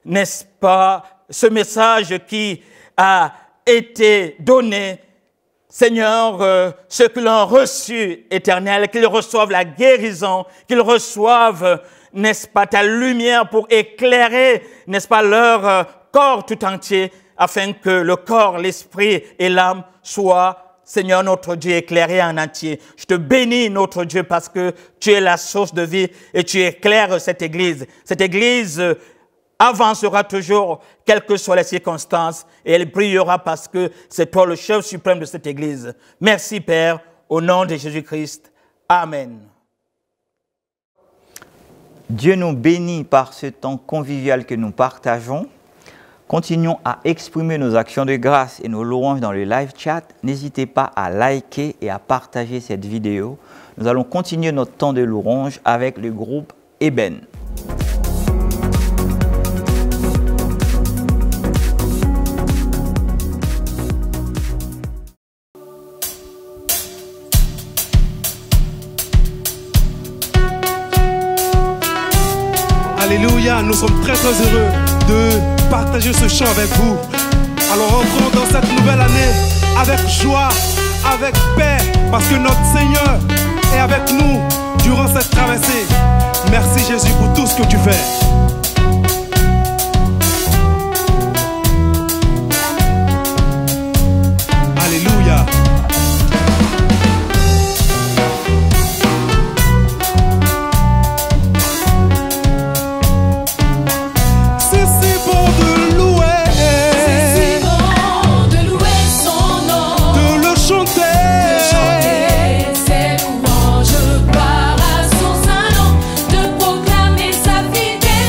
n'est-ce pas, ce message qui a été donné. Seigneur, ceux qui l'ont reçu, éternel, qu'ils reçoivent la guérison, qu'ils reçoivent, n'est-ce pas, ta lumière pour éclairer, n'est-ce pas, leur corps tout entier, afin que le corps, l'esprit et l'âme soient, Seigneur notre Dieu, éclairés en entier. Je te bénis, notre Dieu, parce que tu es la source de vie et tu éclaires cette Église. Cette Église avancera toujours, quelles que soient les circonstances, et elle brillera parce que c'est toi le chef suprême de cette Église. Merci, Père, au nom de Jésus-Christ. Amen. Dieu nous bénit par ce temps convivial que nous partageons. Continuons à exprimer nos actions de grâce et nos louanges dans le live chat. N'hésitez pas à liker et à partager cette vidéo. Nous allons continuer notre temps de louange avec le groupe Eben. Alléluia, nous sommes très heureux de partager ce chant avec vous. Alors entrons dans cette nouvelle année avec joie, avec paix, parce que notre Seigneur est avec nous durant cette traversée. Merci Jésus pour tout ce que tu fais. Alléluia. Ses louanges par la source, un nom de proclamer sa fidélité.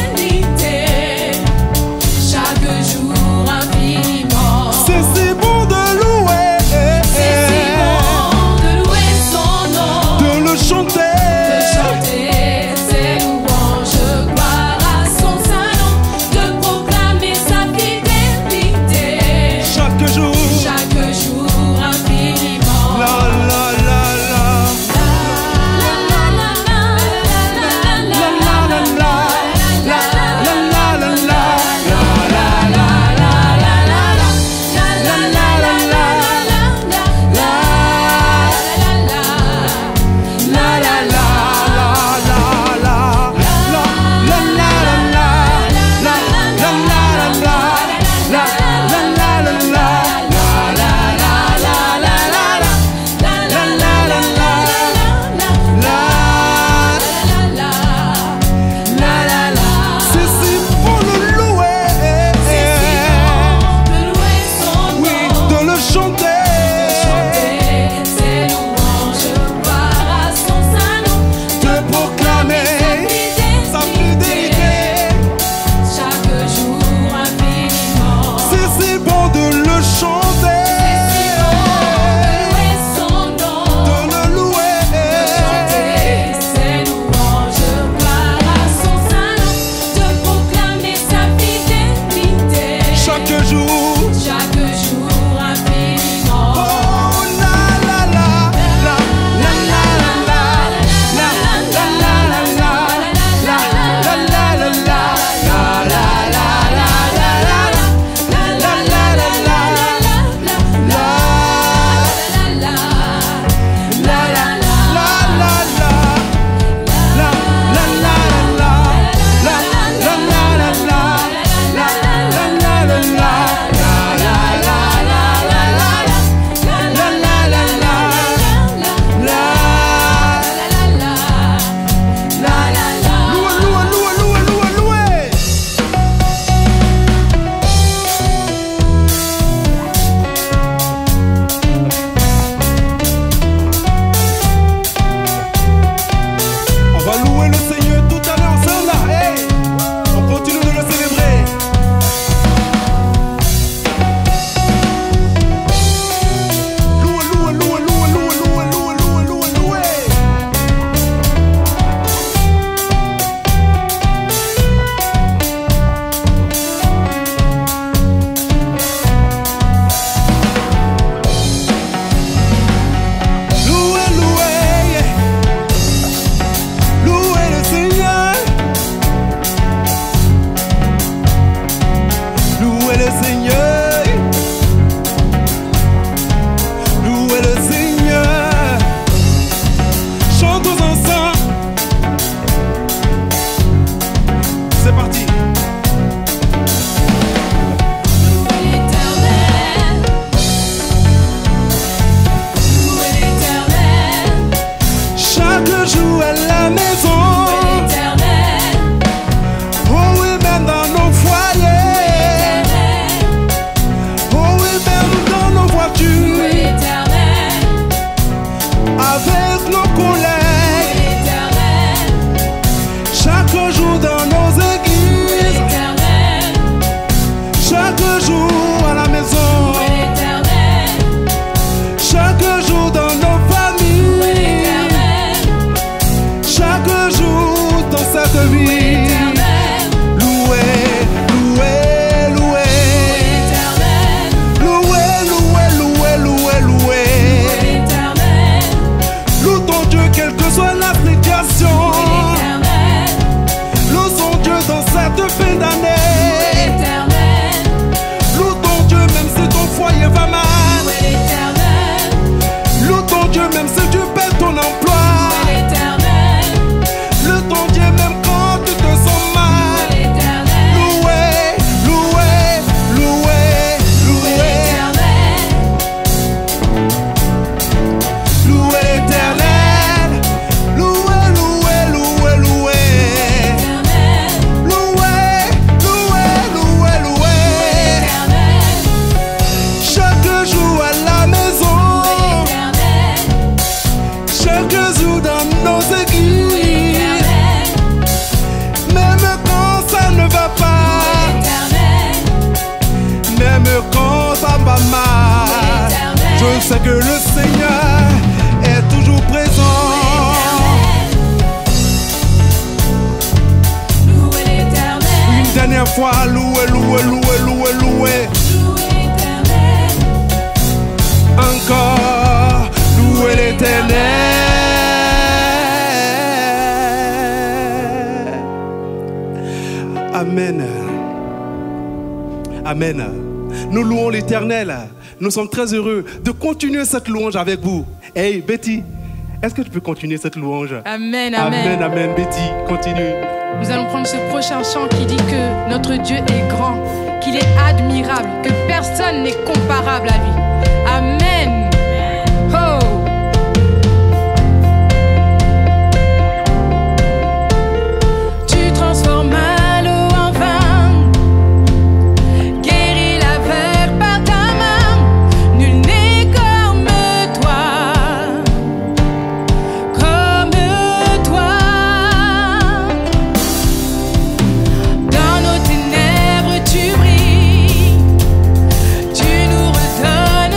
que soit l'appréciation. Loue son Dieu dans cette fin d'année. Loue ton Dieu même si ton foyer va mal. Loue ton Dieu même si tu perds ton emploi. Loue ton Dieu même quand tu te sens mal. Louez, louez, louez, louez. Louez l'Éternel. Louez, louez, louez, louez. Louez, louez, louez, louez. Chaque jour à la maison. Chaque jour dans nos églises. Même quand ça ne va pas. Même quand ça va mal. Je sais que le Seigneur est toujours présent. Une dernière fois, louez, louez, louez, louez, louez. Encore, louez l'Éternel. Amen. Amen. Nous louons l'Éternel. Nous sommes très heureux de continuer cette louange avec vous. Hey, Betty, est-ce que tu peux continuer cette louange? Amen, amen. Amen, amen. Betty, continue. Nous allons prendre ce prochain chant qui dit que notre Dieu est grand, qu'il est admirable, que personne n'est comparable à lui. Amen. Oh. Tu transformes l'eau en vin, guéris l'aveugle par ta main. Nul n'est comme toi, comme toi. Dans nos ténèbres tu brilles, tu nous redonnes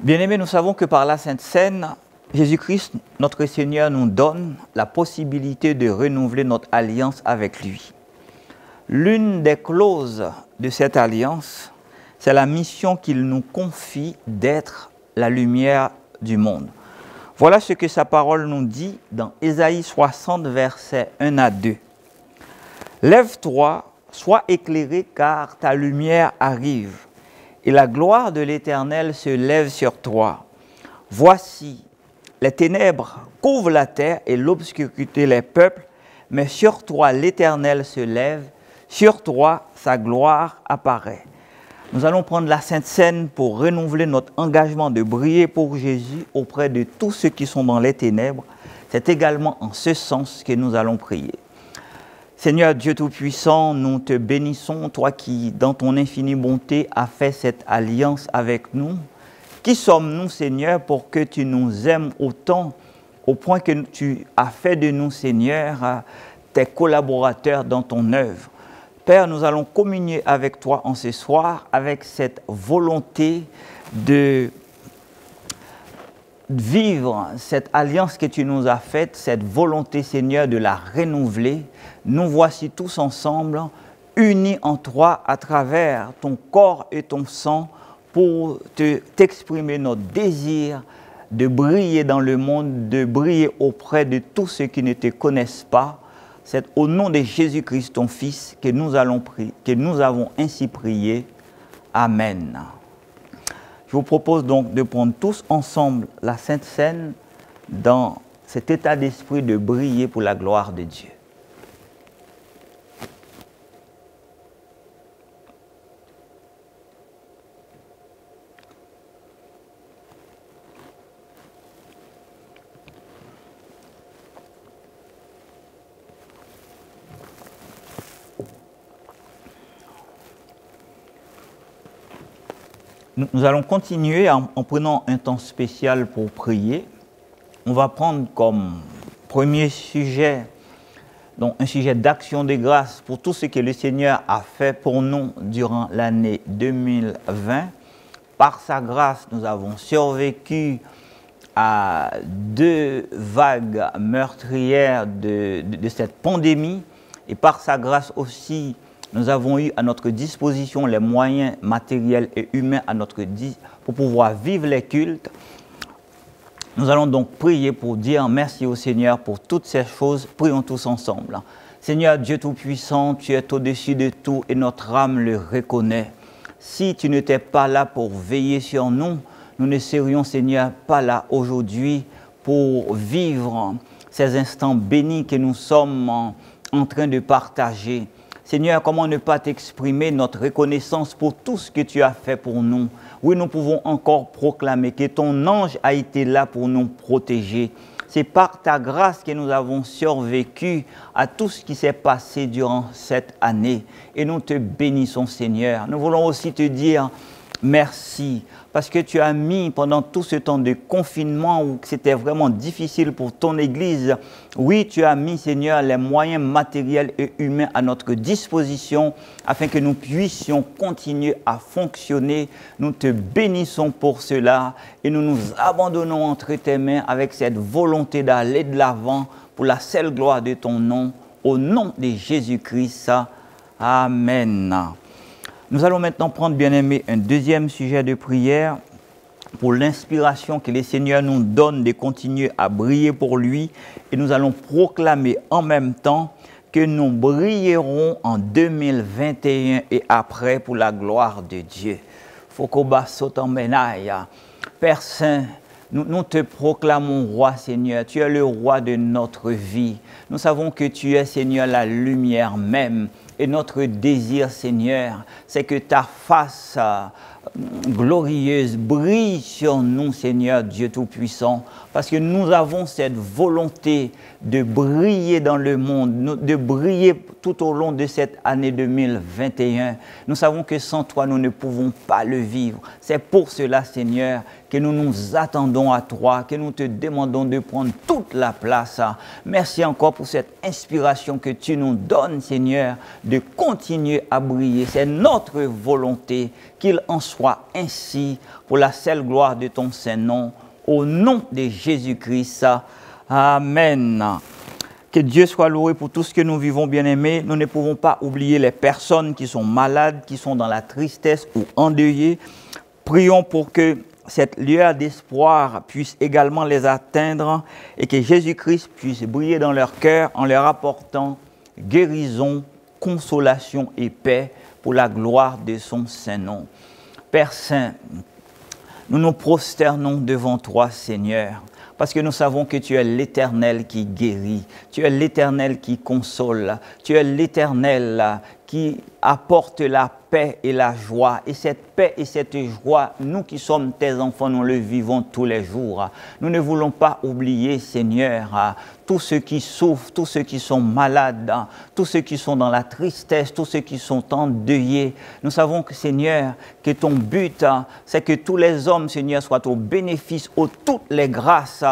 Bien-aimés, nous savons que par la Sainte Seine, Jésus-Christ, notre Seigneur, nous donne la possibilité de renouveler notre alliance avec lui. L'une des clauses de cette alliance, c'est la mission qu'il nous confie d'être la lumière du monde. Voilà ce que sa parole nous dit dans Ésaïe 60, versets 1 à 2. « Lève-toi, sois éclairé, car ta lumière arrive, et la gloire de l'Éternel se lève sur toi. Voici, les ténèbres couvrent la terre et l'obscurité les peuples, mais sur toi l'Éternel se lève, sur toi sa gloire apparaît. » Nous allons prendre la Sainte Seine pour renouveler notre engagement de briller pour Jésus auprès de tous ceux qui sont dans les ténèbres. C'est également en ce sens que nous allons prier. Seigneur Dieu Tout-Puissant, nous te bénissons, toi qui, dans ton infinie bonté, as fait cette alliance avec nous. Qui sommes-nous, Seigneur, pour que tu nous aimes autant, au point que tu as fait de nous, Seigneur, tes collaborateurs dans ton œuvre? Père, nous allons communier avec toi en ce soir, avec cette volonté de vivre cette alliance que tu nous as faite, cette volonté, Seigneur, de la renouveler. Nous voici tous ensemble, unis en toi à travers ton corps et ton sang pour t'exprimer notre désir de briller dans le monde, de briller auprès de tous ceux qui ne te connaissent pas. C'est au nom de Jésus-Christ, ton Fils, que nous allons prier, que nous avons ainsi prié. Amen. Je vous propose donc de prendre tous ensemble la Sainte Seine dans cet état d'esprit de briller pour la gloire de Dieu. Nous allons continuer en prenant un temps spécial pour prier. On va prendre comme premier sujet, donc un sujet d'action de grâce pour tout ce que le Seigneur a fait pour nous durant l'année 2020. Par sa grâce, nous avons survécu à 2 vagues meurtrières de cette pandémie. Et par sa grâce aussi, nous avons eu à notre disposition les moyens matériels et humains pour pouvoir vivre les cultes. Nous allons donc prier pour dire merci au Seigneur pour toutes ces choses. Prions tous ensemble. Seigneur Dieu Tout-Puissant, tu es au-dessus de tout et notre âme le reconnaît. Si tu n'étais pas là pour veiller sur nous, nous ne serions, Seigneur, pas là aujourd'hui pour vivre ces instants bénis que nous sommes en train de partager. Seigneur, comment ne pas t'exprimer notre reconnaissance pour tout ce que tu as fait pour nous? Oui, nous pouvons encore proclamer que ton ange a été là pour nous protéger. C'est par ta grâce que nous avons survécu à tout ce qui s'est passé durant cette année. Et nous te bénissons, Seigneur. Nous voulons aussi te dire merci, parce que tu as mis pendant tout ce temps de confinement où c'était vraiment difficile pour ton Église, oui, tu as mis, Seigneur, les moyens matériels et humains à notre disposition afin que nous puissions continuer à fonctionner. Nous te bénissons pour cela et nous nous abandonnons entre tes mains avec cette volonté d'aller de l'avant pour la seule gloire de ton nom, au nom de Jésus-Christ. Amen. Nous allons maintenant prendre, bien-aimés, un deuxième sujet de prière pour l'inspiration que le Seigneur nous donne de continuer à briller pour lui. Et nous allons proclamer en même temps que nous brillerons en 2021 et après pour la gloire de Dieu. Fokoba Sotambenaya. Père Saint, nous te proclamons roi, Seigneur. Tu es le roi de notre vie. Nous savons que tu es, Seigneur, la lumière même. Et notre désir, Seigneur, c'est que ta face glorieuse brille sur nous, Seigneur Dieu Tout-Puissant, parce que nous avons cette volonté de briller dans le monde, de briller tout au long de cette année 2021. Nous savons que sans toi, nous ne pouvons pas le vivre. C'est pour cela, Seigneur, que nous nous attendons à toi, que nous te demandons de prendre toute la place. Merci encore pour cette inspiration que tu nous donnes, Seigneur, de continuer à briller. C'est notre volonté, qu'il en soit soit ainsi pour la seule gloire de ton Saint-Nom. Au nom de Jésus-Christ. Amen. Que Dieu soit loué pour tout ce que nous vivons, bien-aimés. Nous ne pouvons pas oublier les personnes qui sont malades, qui sont dans la tristesse ou endeuillées. Prions pour que cette lueur d'espoir puisse également les atteindre et que Jésus-Christ puisse briller dans leur cœur en leur apportant guérison, consolation et paix pour la gloire de son Saint-Nom. Père Saint, nous nous prosternons devant toi, Seigneur, parce que nous savons que tu es l'Éternel qui guérit, tu es l'Éternel qui console, tu es l'Éternel qui apporte la paix et la joie. Et cette paix et cette joie, nous qui sommes tes enfants, nous le vivons tous les jours. Nous ne voulons pas oublier, Seigneur, tous ceux qui souffrent, tous ceux qui sont malades, tous ceux qui sont dans la tristesse, tous ceux qui sont endeuillés. Nous savons que, Seigneur, que ton but, c'est que tous les hommes, Seigneur, soient au bénéfice, aux toutes les grâces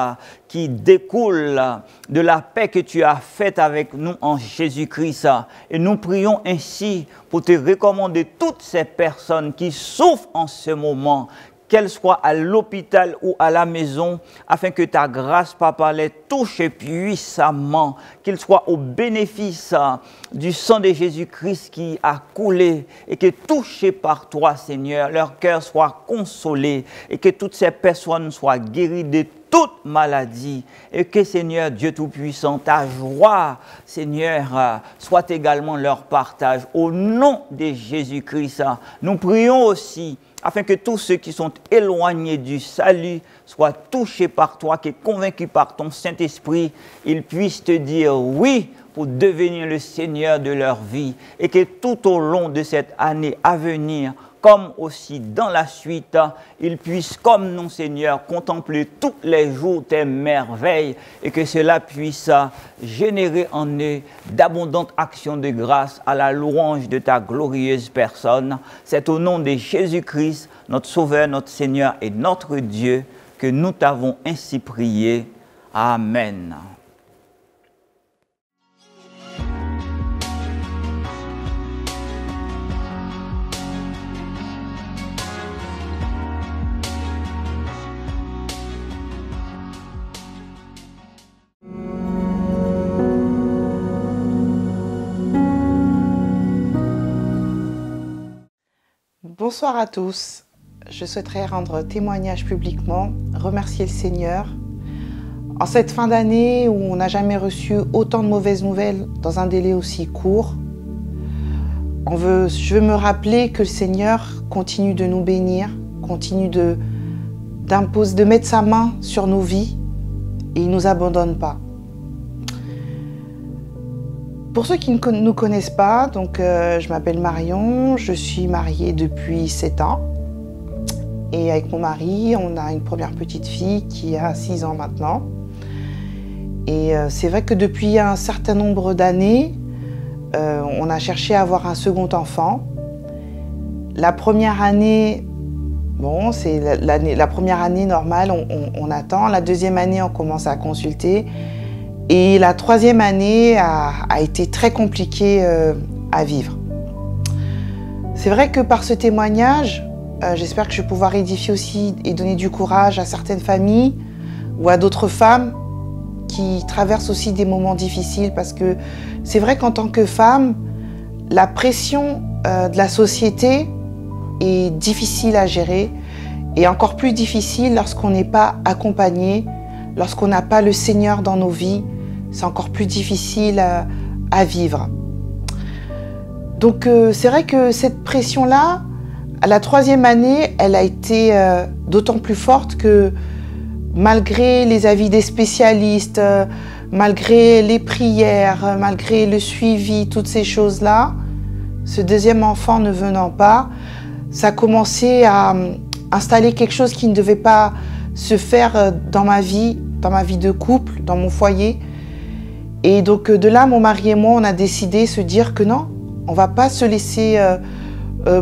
qui découlent de la paix que tu as faite avec nous en Jésus-Christ. Et nous prions ainsi pour te recommander toutes ces personnes qui souffrent en ce moment, qu'elles soient à l'hôpital ou à la maison, afin que ta grâce, Papa, les touche puissamment, qu'ils soient au bénéfice du sang de Jésus-Christ qui a coulé et que touchés par toi, Seigneur, leur cœur soit consolé et que toutes ces personnes soient guéries de toute maladie et que, Seigneur Dieu Tout-Puissant, ta joie, Seigneur, soit également leur partage. Au nom de Jésus-Christ, nous prions aussi afin que tous ceux qui sont éloignés du salut soient touchés par toi, qui est convaincus par ton Saint-Esprit, ils puissent te dire oui pour devenir le Seigneur de leur vie et que tout au long de cette année à venir, comme aussi dans la suite, ils puissent, comme nous, Seigneur, contempler tous les jours tes merveilles et que cela puisse générer en eux d'abondantes actions de grâce à la louange de ta glorieuse personne. C'est au nom de Jésus-Christ, notre Sauveur, notre Seigneur et notre Dieu, que nous t'avons ainsi prié. Amen. Bonsoir à tous. Je souhaiterais rendre témoignage publiquement, remercier le Seigneur. En cette fin d'année où on n'a jamais reçu autant de mauvaises nouvelles dans un délai aussi court, je veux me rappeler que le Seigneur continue de nous bénir, continue de mettre sa main sur nos vies et il ne nous abandonne pas. Pour ceux qui ne nous connaissent pas, donc, je m'appelle Marion, je suis mariée depuis 7 ans. Et avec mon mari, on a une première petite fille qui a 6 ans maintenant. Et c'est vrai que depuis un certain nombre d'années, on a cherché à avoir un second enfant. La première année, bon, c'est la première année normale, on attend. La deuxième année, on commence à consulter. Et la troisième année a été très compliquée à vivre. C'est vrai que par ce témoignage, j'espère que je vais pouvoir édifier aussi et donner du courage à certaines familles ou à d'autres femmes qui traversent aussi des moments difficiles parce que c'est vrai qu'en tant que femme, la pression de la société est difficile à gérer et encore plus difficile lorsqu'on n'est pas accompagné, lorsqu'on n'a pas le Seigneur dans nos vies. C'est encore plus difficile à vivre. Donc c'est vrai que cette pression-là, à la troisième année, elle a été d'autant plus forte que malgré les avis des spécialistes, malgré les prières, malgré le suivi, toutes ces choses-là, ce deuxième enfant ne venant pas, ça a commencé à installer quelque chose qui ne devait pas se faire dans ma vie de couple, dans mon foyer. Et donc de là, mon mari et moi, on a décidé de se dire que non, on ne va pas se laisser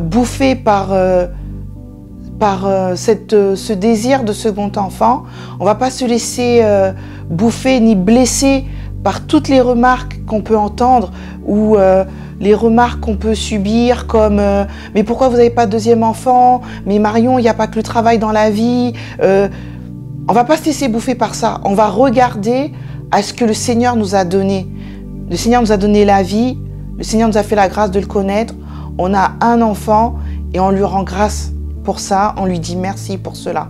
bouffer par ce désir de second enfant. On ne va pas se laisser bouffer ni blesser par toutes les remarques qu'on peut entendre ou les remarques qu'on peut subir comme mais pourquoi vous n'avez pas de deuxième enfant? Mais Marion, il n'y a pas que le travail dans la vie. On va pas se laisser bouffer par ça. On va regarder à ce que le Seigneur nous a donné. Le Seigneur nous a donné la vie. Le Seigneur nous a fait la grâce de le connaître. On a un enfant et on lui rend grâce pour ça. On lui dit merci pour cela.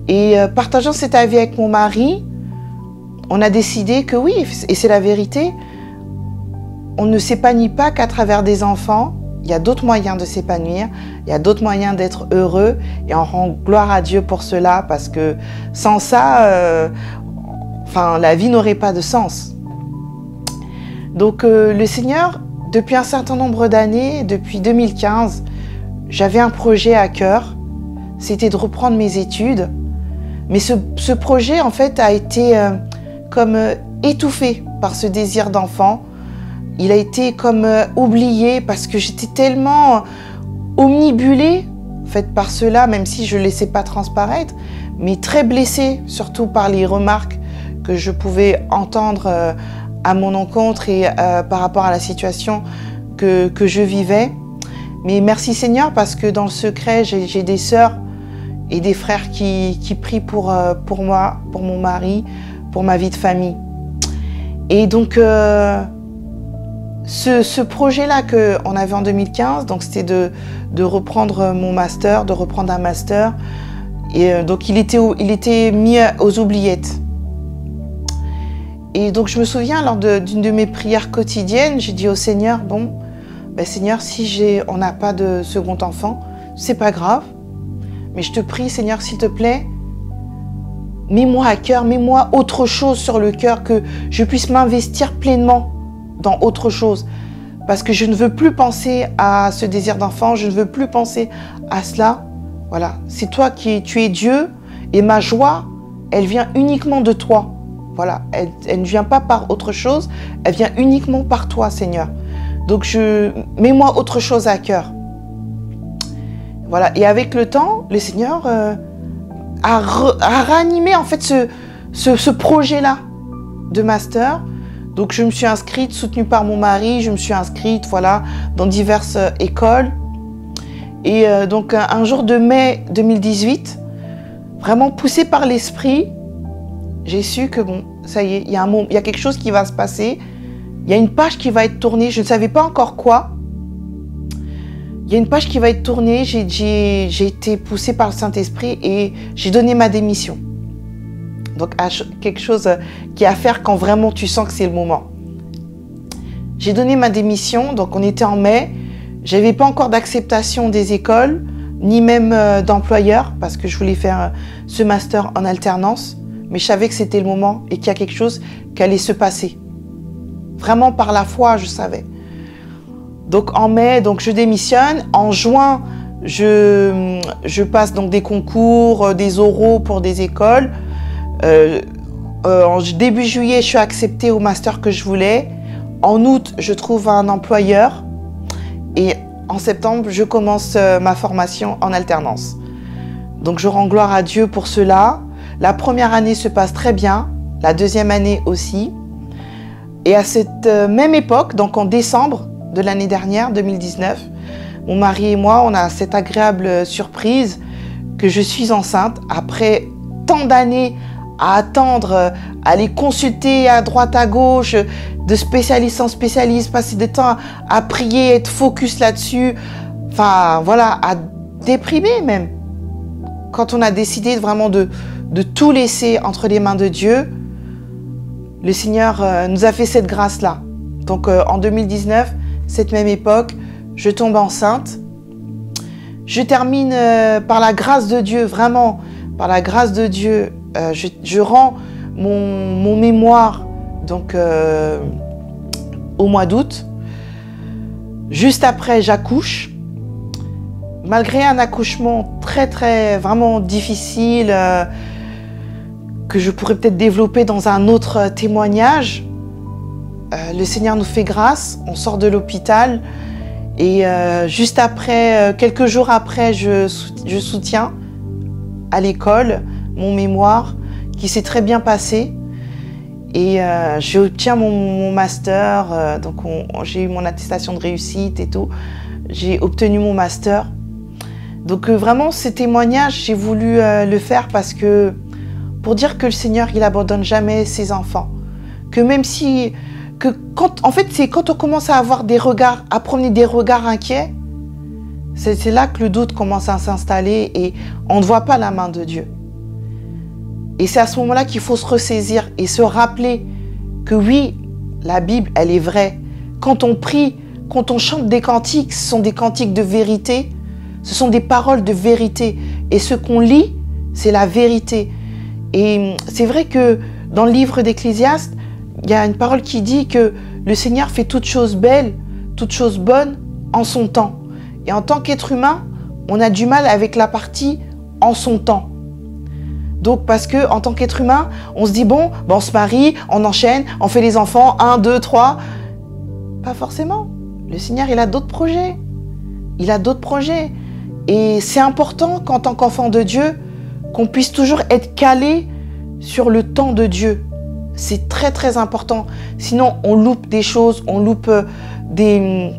Et partageant cet avis avec mon mari, on a décidé que oui, et c'est la vérité, on ne s'épanouit pas qu'à travers des enfants. Il y a d'autres moyens de s'épanouir, il y a d'autres moyens d'être heureux et on rend gloire à Dieu pour cela parce que sans ça, la vie n'aurait pas de sens. Donc le Seigneur, depuis un certain nombre d'années, depuis 2015, j'avais un projet à cœur, c'était de reprendre mes études. Mais ce projet, en fait, a été comme étouffé par ce désir d'enfant. Il a été comme oublié parce que j'étais tellement omnibulée en fait, par cela, même si je ne laissais pas transparaître, mais très blessée, surtout par les remarques que je pouvais entendre à mon encontre et par rapport à la situation que je vivais. Mais merci Seigneur, parce que dans le secret, j'ai des sœurs et des frères qui prient pour moi, pour mon mari, pour ma vie de famille. Et donc, ce projet-là qu'on avait en 2015, donc c'était de reprendre mon master, de reprendre un master. Et donc, il était mis aux oubliettes. Et donc, je me souviens, lors d'une de mes prières quotidiennes, j'ai dit au Seigneur, bon, ben Seigneur, si on n'a pas de second enfant, c'est pas grave. Mais je te prie, Seigneur, s'il te plaît, mets-moi à cœur, mets-moi autre chose sur le cœur, que je puisse m'investir pleinement dans autre chose. Parce que je ne veux plus penser à ce désir d'enfant, je ne veux plus penser à cela. Voilà, c'est toi tu es Dieu et ma joie, elle vient uniquement de toi. Voilà, elle ne vient pas par autre chose, elle vient uniquement par toi, Seigneur. Donc, mets-moi autre chose à cœur. Voilà, et avec le temps, le Seigneur a ranimé en fait ce projet-là de master. Donc je me suis inscrite, soutenue par mon mari, je me suis inscrite voilà, dans diverses écoles. Et donc un jour de mai 2018, vraiment poussée par l'esprit, j'ai su que bon, ça y est, il y a quelque chose qui va se passer. Il y a une page qui va être tournée, je ne savais pas encore quoi. Il y a une page qui va être tournée, j'ai été poussée par le Saint-Esprit et j'ai donné ma démission. Donc, quelque chose qui est à faire quand vraiment tu sens que c'est le moment. J'ai donné ma démission, donc on était en mai. Je n'avais pas encore d'acceptation des écoles, ni même d'employeurs, parce que je voulais faire ce master en alternance. Mais je savais que c'était le moment et qu'il y a quelque chose qui allait se passer. Vraiment par la foi, je savais. Donc en mai, donc je démissionne. En juin, je passe donc des concours, des oraux pour des écoles. En début juillet, je suis acceptée au master que je voulais. En août, je trouve un employeur. Et en septembre, je commence ma formation en alternance. Donc je rends gloire à Dieu pour cela. La première année se passe très bien, la deuxième année aussi. Et à cette même époque, donc en décembre de l'année dernière, 2019, mon mari et moi, on a cette agréable surprise que je suis enceinte après tant d'années à attendre, à aller consulter à droite, à gauche, de spécialiste en spécialiste, passer du temps à prier, être focus là-dessus, enfin voilà, à déprimer même. Quand on a décidé vraiment de tout laisser entre les mains de Dieu, le Seigneur nous a fait cette grâce-là. Donc en 2019, cette même époque, je tombe enceinte. Je termine par la grâce de Dieu, vraiment, par la grâce de Dieu, je rends mon mémoire donc, au mois d'août. Juste après, j'accouche. Malgré un accouchement très, vraiment difficile, que je pourrais peut-être développer dans un autre témoignage, le Seigneur nous fait grâce, on sort de l'hôpital et juste après, quelques jours après, je soutiens à l'école mon mémoire qui s'est très bien passé. Et j'obtiens mon master, donc j'ai eu mon attestation de réussite et tout. J'ai obtenu mon master. Donc vraiment, ce témoignage, j'ai voulu le faire parce que pour dire que le Seigneur, il abandonne jamais ses enfants. Que même si... en fait, c'est quand on commence à avoir des regards, à promener des regards inquiets, c'est là que le doute commence à s'installer et on ne voit pas la main de Dieu. Et c'est à ce moment-là qu'il faut se ressaisir et se rappeler que oui, la Bible, elle est vraie. Quand on prie, quand on chante des cantiques, ce sont des cantiques de vérité, ce sont des paroles de vérité. Et ce qu'on lit, c'est la vérité. Et c'est vrai que dans le livre d'Ecclésiaste, il y a une parole qui dit que le Seigneur fait toutes choses belles, toutes choses bonnes en son temps. Et en tant qu'être humain, on a du mal avec la partie en son temps. Donc parce que en tant qu'être humain, on se dit bon, on se marie, on enchaîne, on fait les enfants, 1, 2, 3. Pas forcément. Le Seigneur, il a d'autres projets. Il a d'autres projets. Et c'est important qu'en tant qu'enfant de Dieu, qu'on puisse toujours être calé sur le temps de Dieu. C'est très très important. Sinon, on loupe des choses, on loupe des...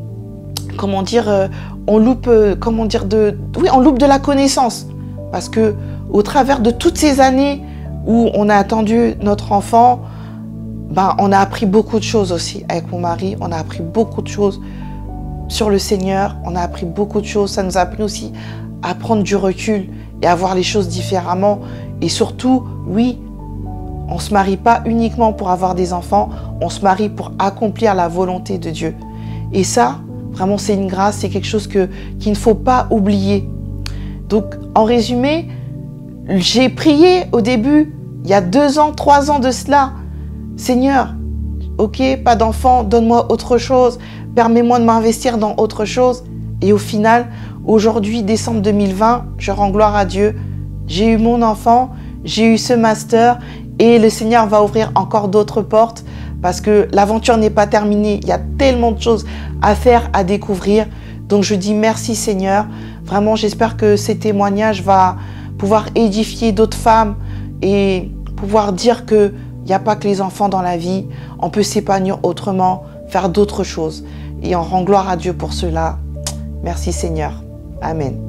Comment dire on loupe, on loupe de la connaissance. Parce que au travers de toutes ces années où on a attendu notre enfant, on a appris beaucoup de choses aussi avec mon mari. On a appris beaucoup de choses sur le Seigneur. On a appris beaucoup de choses. Ça nous a appris aussi à prendre du recul et à voir les choses différemment. Et surtout, oui, on ne se marie pas uniquement pour avoir des enfants. On se marie pour accomplir la volonté de Dieu. Et ça, vraiment, c'est une grâce. C'est quelque chose qu'il ne faut pas oublier. Donc, en résumé, j'ai prié au début, il y a 2 ans, 3 ans de cela. Seigneur, ok, pas d'enfant, donne-moi autre chose. Permets-moi de m'investir dans autre chose. Et au final, aujourd'hui, décembre 2020, je rends gloire à Dieu. J'ai eu mon enfant, j'ai eu ce master et le Seigneur va ouvrir encore d'autres portes parce que l'aventure n'est pas terminée. Il y a tellement de choses à faire, à découvrir. Donc je dis merci Seigneur. Vraiment, j'espère que ces témoignages vont pouvoir édifier d'autres femmes et pouvoir dire qu'il n'y a pas que les enfants dans la vie. On peut s'épanouir autrement, faire d'autres choses. Et on rend gloire à Dieu pour cela. Merci Seigneur. Amen.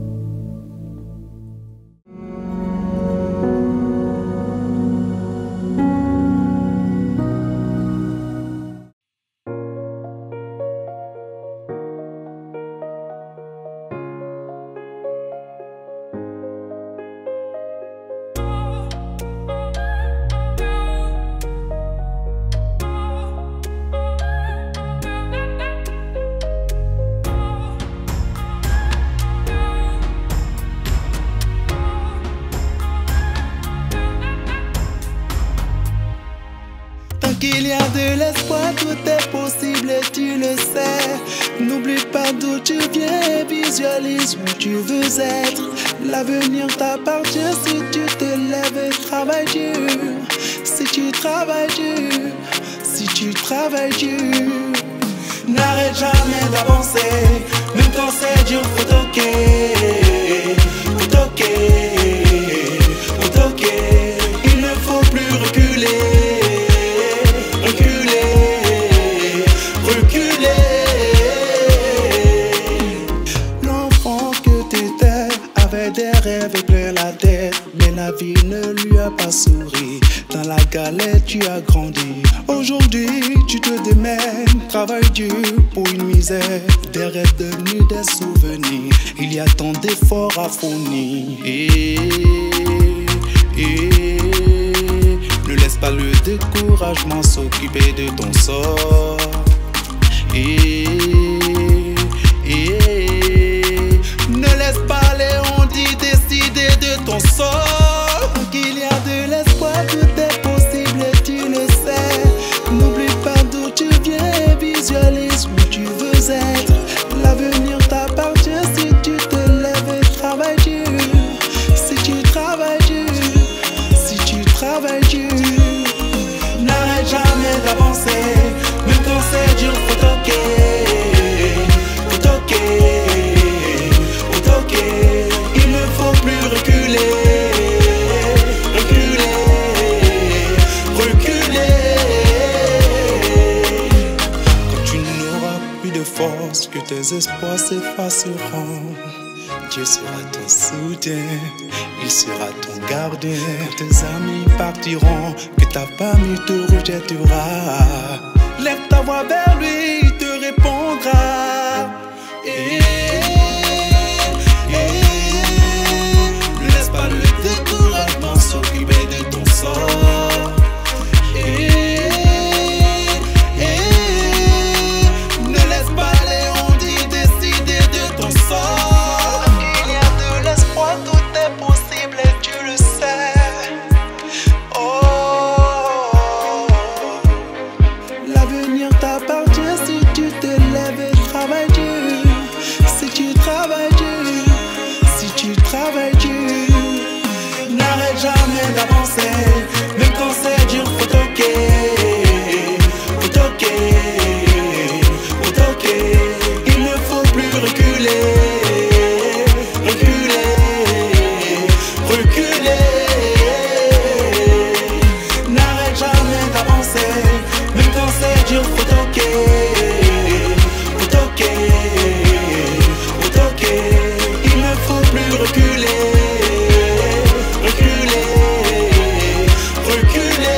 Qu'il y a de l'espoir, tout est possible et tu le sais. N'oublie pas d'où tu viens, visualise où tu veux être. L'avenir t'appartient si tu te lèves et travailles dur. Si tu travailles dur, si tu travailles dur. N'arrête jamais d'avancer, même quand c'est dur, faut toquer. Faut toquer, faut toquer. Il ne faut plus reculer. Des rêves et plein la tête, mais la vie ne lui a pas souri. Dans la galère tu as grandi. Aujourd'hui tu te démènes, travaille dur pour une misère. Des rêves devenus des souvenirs. Il y a tant d'efforts à fournir. Ne laisse pas le découragement s'occuper de ton sort. Ne laisse pas les ondits décider de ton sort. Qu'il y a de l'espoir, tout est possible et tu le sais. N'oublie pas d'où tu viens, visualise où tu veux être. L'avenir t'appartient si tu te lèves et travailles dur. Si tu travailles dur, si tu travailles dur. N'arrête jamais d'avancer, même quand c'est dur, faut toquer. Faut toquer. Il ne faut plus reculer, reculer, reculer. de force, que tes espoirs s'effaceront. Dieu sera ton soutien, il sera ton gardien. Quand tes amis partiront, que ta famille te rejettera, lève ta voix vers lui, il te répondra. Ne laisse pas le découragement s'occuper de ton sort. Ne laisse pas les ondits décider de ton sort. Il y a de l'espoir, tout est possible et tu le sais. Oh, l'avenir t'appartient si tu te lèves et travailles dur. Si tu travailles dur, si tu travailles dur, n'arrête jamais d'avancer. Même quand c'est dur, faut toquer. Faut toquer, faut toquer. Il ne faut plus reculer. Reculer, reculer. N'arrête jamais d'avancer. Même quand c'est dur, faut toquer. Faut toquer, faut toquer. Il ne faut plus reculer. Reculer, reculer.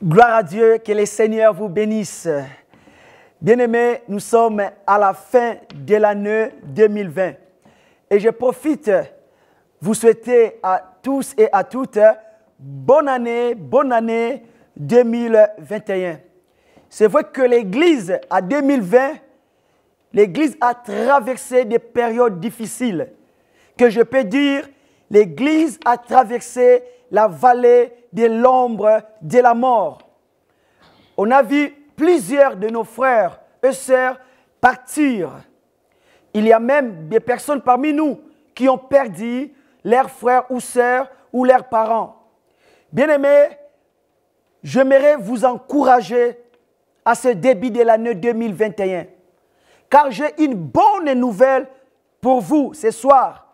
Gloire à Dieu, que le Seigneur vous bénisse. Bien-aimés, nous sommes à la fin de l'année 2020. Et je profite vous souhaiter à tous et à toutes bonne année 2021. C'est vrai que l'Église, en 2020, l'Église a traversé des périodes difficiles. Que je peux dire, l'Église a traversé la vallée de l'ombre de la mort. On a vu plusieurs de nos frères et sœurs partir. Il y a même des personnes parmi nous qui ont perdu leurs frères ou sœurs ou leurs parents. Bien-aimés, j'aimerais vous encourager à ce début de l'année 2021. Car j'ai une bonne nouvelle pour vous ce soir.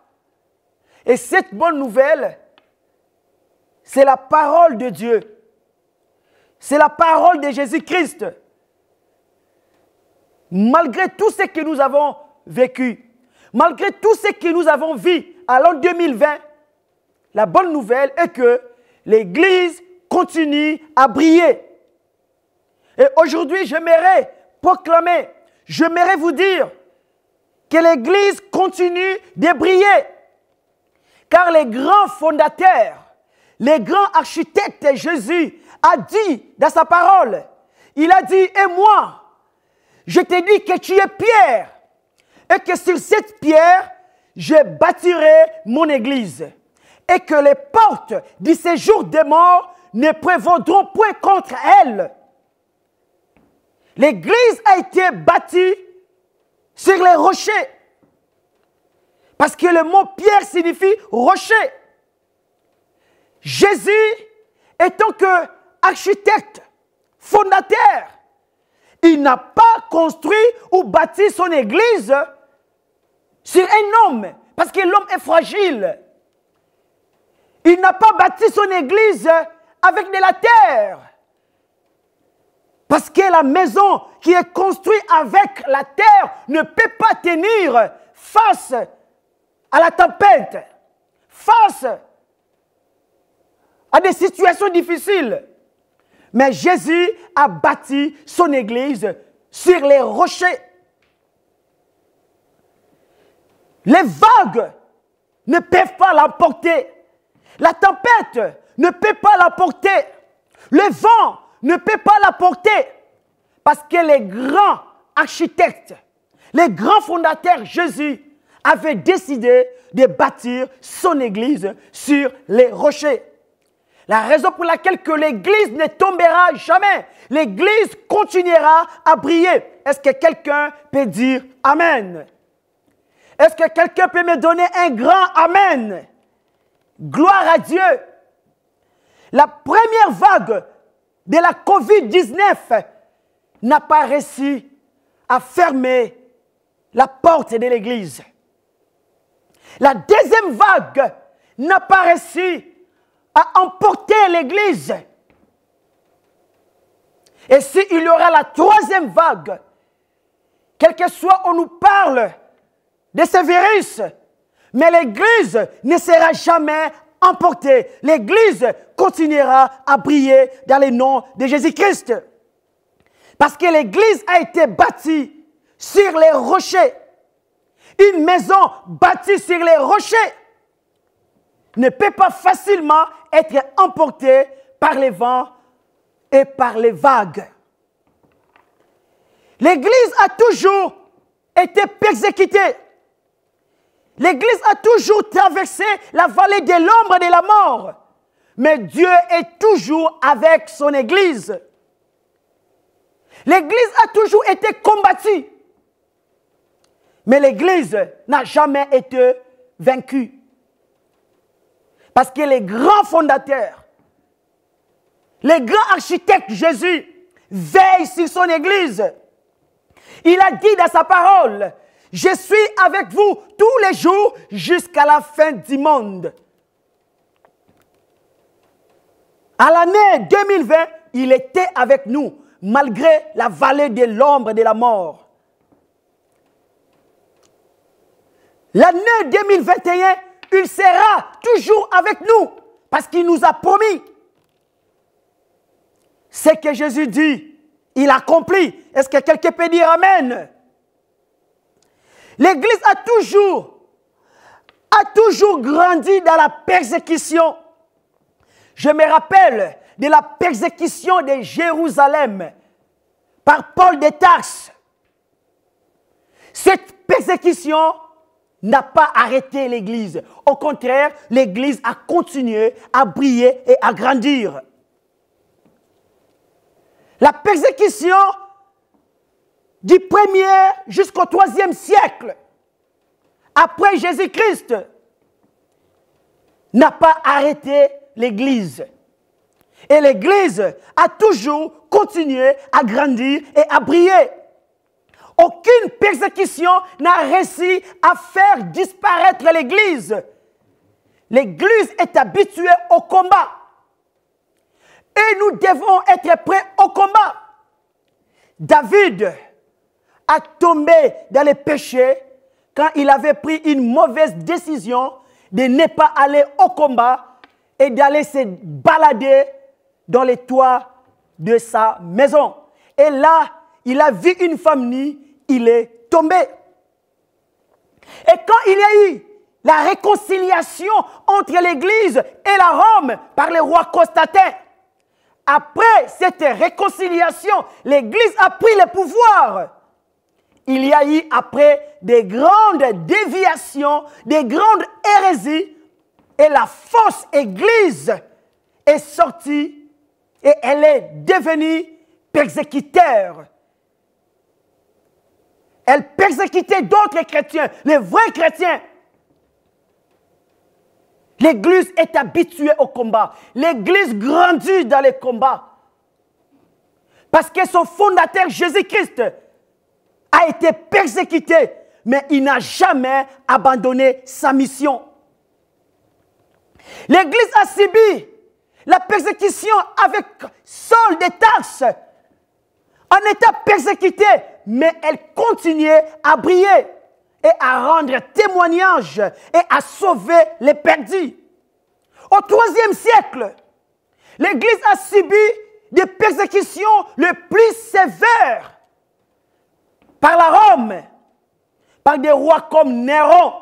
Et cette bonne nouvelle, c'est la parole de Dieu. C'est la parole de Jésus-Christ. Malgré tout ce que nous avons vécu, malgré tout ce que nous avons vu à l'an 2020, la bonne nouvelle est que l'Église continue à briller. Et aujourd'hui, j'aimerais proclamer, j'aimerais vous dire que l'Église continue de briller. Car les grands fondateurs, les grands architectes, Jésus a dit dans sa parole, il a dit, et moi, je te dis que tu es pierre, et que sur cette pierre, je bâtirai mon église, et que les portes du séjour des morts ne prévaudront point contre elle. L'église a été bâtie sur les rochers, parce que le mot pierre signifie rocher. Jésus, étant que architecte, fondateur, il n'a pas construit ou bâti son église sur un homme, parce que l'homme est fragile. Il n'a pas bâti son église avec de la terre, parce que la maison qui est construite avec la terre ne peut pas tenir face à la tempête, face à des situations difficiles. Mais Jésus a bâti son église sur les rochers. Les vagues ne peuvent pas l'emporter. La tempête ne peut pas l'emporter. Le vent ne peut pas l'emporter. Parce que les grands architectes, les grands fondateurs, Jésus, avaient décidé de bâtir son église sur les rochers. La raison pour laquelle que l'église ne tombera jamais, l'église continuera à briller. Est-ce que quelqu'un peut dire Amen? Est-ce que quelqu'un peut me donner un grand amen? Gloire à Dieu. La première vague de la COVID-19 n'a pas réussi à fermer la porte de l'église. La deuxième vague n'a pas réussi à emporter l'église. Et s'il y aura la troisième vague, quel que soit on nous parle de ce virus, mais l'église ne sera jamais emportée. L'église continuera à briller dans le nom de Jésus-Christ. Parce que l'église a été bâtie sur les rochers. Une maison bâtie sur les rochers ne peut pas facilement être emportée par les vents et par les vagues. L'Église a toujours été persécutée. L'Église a toujours traversé la vallée de l'ombre de la mort. Mais Dieu est toujours avec son Église. L'Église a toujours été combattue. Mais l'Église n'a jamais été vaincue. Parce que les grands fondateurs, les grands architectes Jésus veillent sur son Église. Il a dit dans sa parole, « Je suis avec vous tous les jours jusqu'à la fin du monde. » À l'année 2020, il était avec nous, malgré la vallée de l'ombre de la mort. L'année 2021, il sera toujours avec nous, parce qu'il nous a promis. Ce que Jésus dit, il accomplit. Est-ce que quelqu'un peut dire Amen? L'Église a toujours grandi dans la persécution. Je me rappelle de la persécution de Jérusalem par Paul de Tarse. Cette persécution n'a pas arrêté l'Église. Au contraire, l'Église a continué à briller et à grandir. La persécution du 1er jusqu'au 3e siècle, après Jésus-Christ, n'a pas arrêté l'Église. Et l'Église a toujours continué à grandir et à briller. Aucune persécution n'a réussi à faire disparaître l'Église. L'Église est habituée au combat. Et nous devons être prêts au combat. David a tombé dans les péchés quand il avait pris une mauvaise décision de ne pas aller au combat et d'aller se balader dans les toits de sa maison. Et là, il a vu une femme nue, il est tombé. Et quand il y a eu la réconciliation entre l'Église et la Rome par le roi Constantin, après cette réconciliation, l'Église a pris le pouvoir. Il y a eu après des grandes déviations, des grandes hérésies, et la fausse Église est sortie et elle est devenue persécuteur. Elle persécutait d'autres chrétiens, les vrais chrétiens. L'Église est habituée au combat. L'Église grandit dans les combats. Parce que son fondateur, Jésus-Christ, a été persécuté, mais il n'a jamais abandonné sa mission. L'Église a subi la persécution avec Saul de Tarse. En étant persécutée, mais elle continuait à briller et à rendre témoignage et à sauver les perdus. Au 3e siècle, l'Église a subi des persécutions les plus sévères par la Rome, par des rois comme Néron,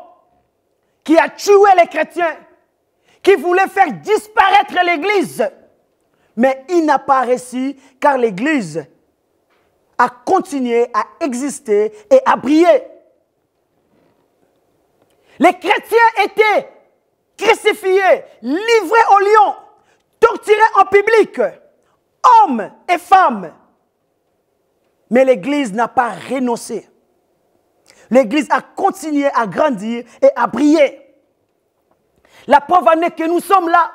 qui a tué les chrétiens, qui voulait faire disparaître l'Église. Mais il n'a pas réussi, car l'Église a continué à exister et à briller. Les chrétiens étaient crucifiés, livrés aux lions, torturés en public, hommes et femmes. Mais l'Église n'a pas renoncé. l'Église a continué à grandir et à briller. La preuve en est que nous sommes là.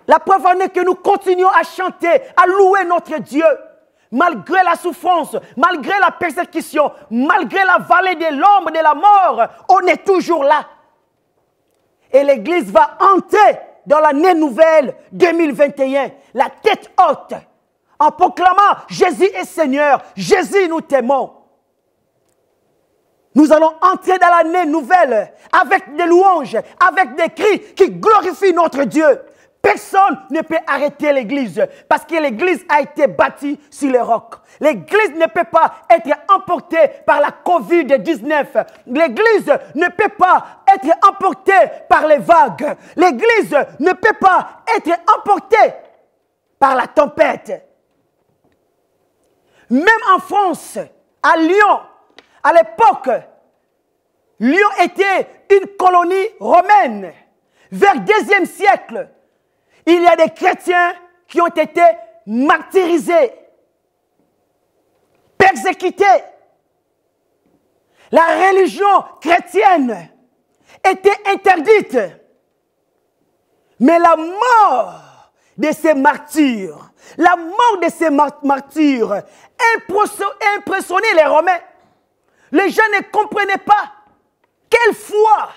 La preuve en est que nous continuons à chanter, à louer notre Dieu. Malgré la souffrance, malgré la persécution, malgré la vallée de l'ombre de la mort, on est toujours là. Et l'Église va entrer dans l'année nouvelle 2021, la tête haute, en proclamant Jésus est Seigneur, Jésus nous t'aimons. Nous allons entrer dans l'année nouvelle avec des louanges, avec des cris qui glorifient notre Dieu. Personne ne peut arrêter l'Église parce que l'Église a été bâtie sur les rocs. L'Église ne peut pas être emportée par la COVID-19. L'Église ne peut pas être emportée par les vagues. L'Église ne peut pas être emportée par la tempête. Même en France, à Lyon, à l'époque, Lyon était une colonie romaine. Vers le 2e siècle, il y a des chrétiens qui ont été martyrisés, persécutés. La religion chrétienne était interdite. Mais la mort de ces martyrs, la mort de ces martyrs impressionnait les Romains. Les gens ne comprenaient pas quelle foi.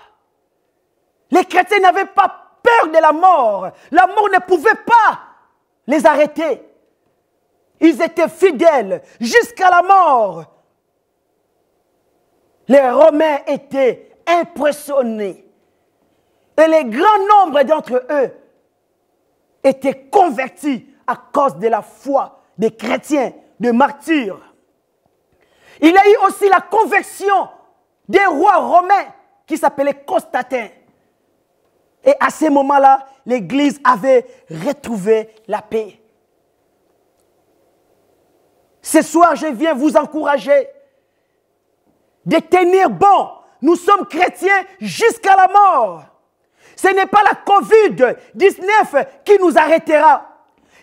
Les chrétiens n'avaient pas peur de la mort. La mort ne pouvait pas les arrêter. Ils étaient fidèles jusqu'à la mort. Les Romains étaient impressionnés. Et les grands nombres d'entre eux étaient convertis à cause de la foi des chrétiens, des martyrs. Il y a eu aussi la conversion des rois romains qui s'appelait Constantin. Et à ce moment-là, l'Église avait retrouvé la paix. Ce soir, je viens vous encourager de tenir bon. Nous sommes chrétiens jusqu'à la mort. Ce n'est pas la COVID-19 qui nous arrêtera.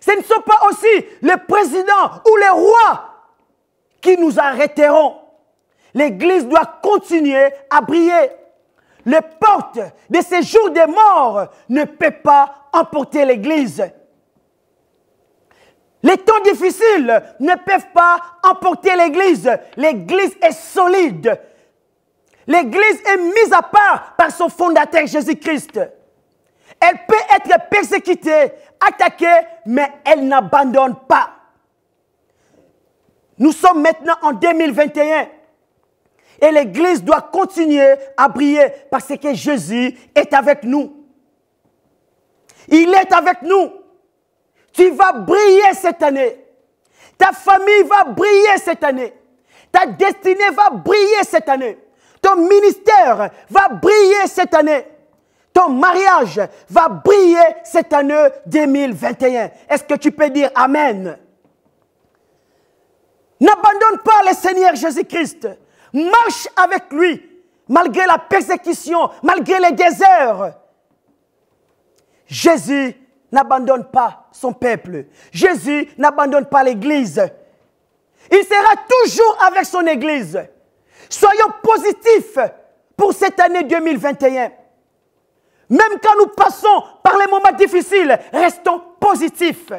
Ce ne sont pas aussi les présidents ou les rois qui nous arrêteront. L'Église doit continuer à briller. Les portes de ces jours des morts ne peuvent pas emporter l'Église. Les temps difficiles ne peuvent pas emporter l'Église. L'Église est solide. L'Église est mise à part par son fondateur Jésus-Christ. Elle peut être persécutée, attaquée, mais elle n'abandonne pas. Nous sommes maintenant en 2021. Et l'Église doit continuer à briller parce que Jésus est avec nous. Il est avec nous. Tu vas briller cette année. Ta famille va briller cette année. Ta destinée va briller cette année. Ton ministère va briller cette année. Ton mariage va briller cette année 2021. Est-ce que tu peux dire Amen? N'abandonne pas le Seigneur Jésus-Christ. Marche avec lui, malgré la persécution, malgré les déserts. Jésus n'abandonne pas son peuple. Jésus n'abandonne pas l'Église. Il sera toujours avec son Église. Soyons positifs pour cette année 2021. Même quand nous passons par les moments difficiles, restons positifs.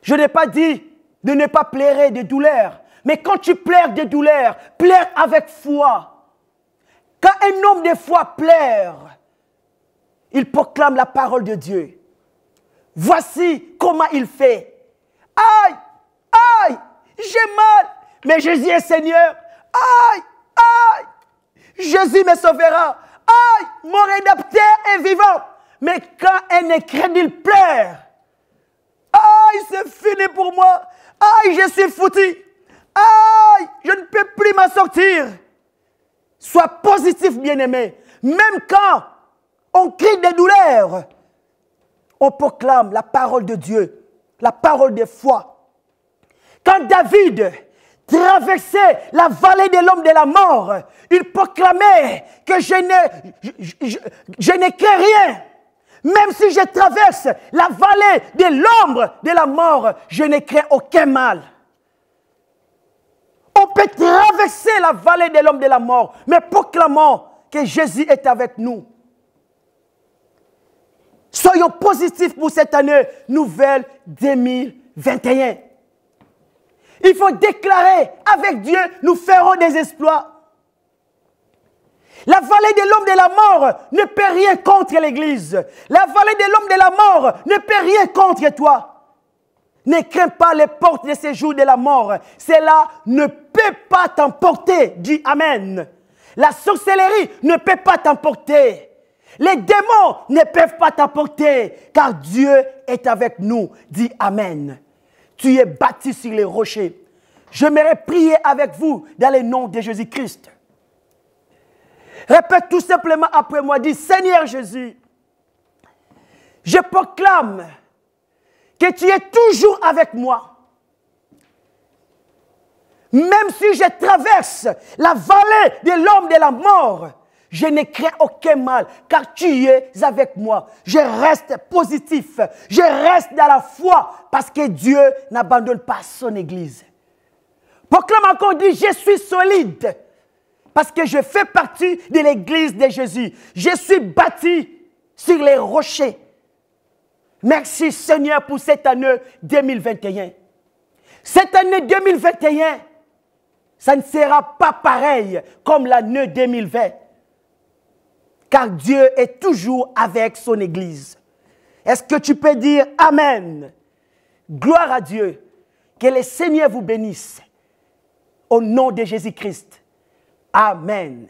Je n'ai pas dit de ne pas pleurer de douleur. Mais quand tu pleures de douleur, pleure avec foi. Quand un homme de foi pleure, il proclame la parole de Dieu. Voici comment il fait. Aïe, aïe, j'ai mal, mais Jésus est Seigneur. Aïe, aïe, Jésus me sauvera. Aïe, mon rédempteur est vivant. Mais quand un incrédule pleure, aïe, c'est fini pour moi. Aïe, je suis foutu. Aïe, je ne peux plus m'en sortir. Sois positif, bien-aimé. Même quand on crie des douleurs, on proclame la parole de Dieu, la parole de foi. Quand David traversait la vallée de l'homme de la mort, il proclamait que je n'ai que rien. Même si je traverse la vallée de l'ombre de la mort, je ne crains aucun mal. On peut traverser la vallée de l'homme de la mort, mais proclamons que Jésus est avec nous. Soyons positifs pour cette année nouvelle 2021. Il faut déclarer, avec Dieu, nous ferons des exploits. La vallée de l'homme de la mort ne peut rien contre l'Église. La vallée de l'homme de la mort ne peut rien contre toi. Ne crains pas les portes de ces jours de la mort. Cela ne peut pas t'emporter. Dis Amen. La sorcellerie ne peut pas t'emporter. Les démons ne peuvent pas t'emporter, car Dieu est avec nous. Dis Amen. Tu es bâti sur les rochers. J'aimerais prier avec vous dans le nom de Jésus-Christ. Répète tout simplement après moi. Dis Seigneur Jésus, je proclame que tu es toujours avec moi. Même si je traverse la vallée de l'homme de la mort, je ne crains aucun mal, car tu es avec moi. Je reste positif, je reste dans la foi, parce que Dieu n'abandonne pas son Église. Proclame encore, dis, je suis solide, parce que je fais partie de l'Église de Jésus. Je suis bâti sur les rochers. Merci Seigneur pour cette année 2021. Cette année 2021, ça ne sera pas pareil comme l'année 2020. Car Dieu est toujours avec son Église. Est-ce que tu peux dire Amen? Gloire à Dieu. Que le Seigneur vous bénisse. Au nom de Jésus-Christ. Amen.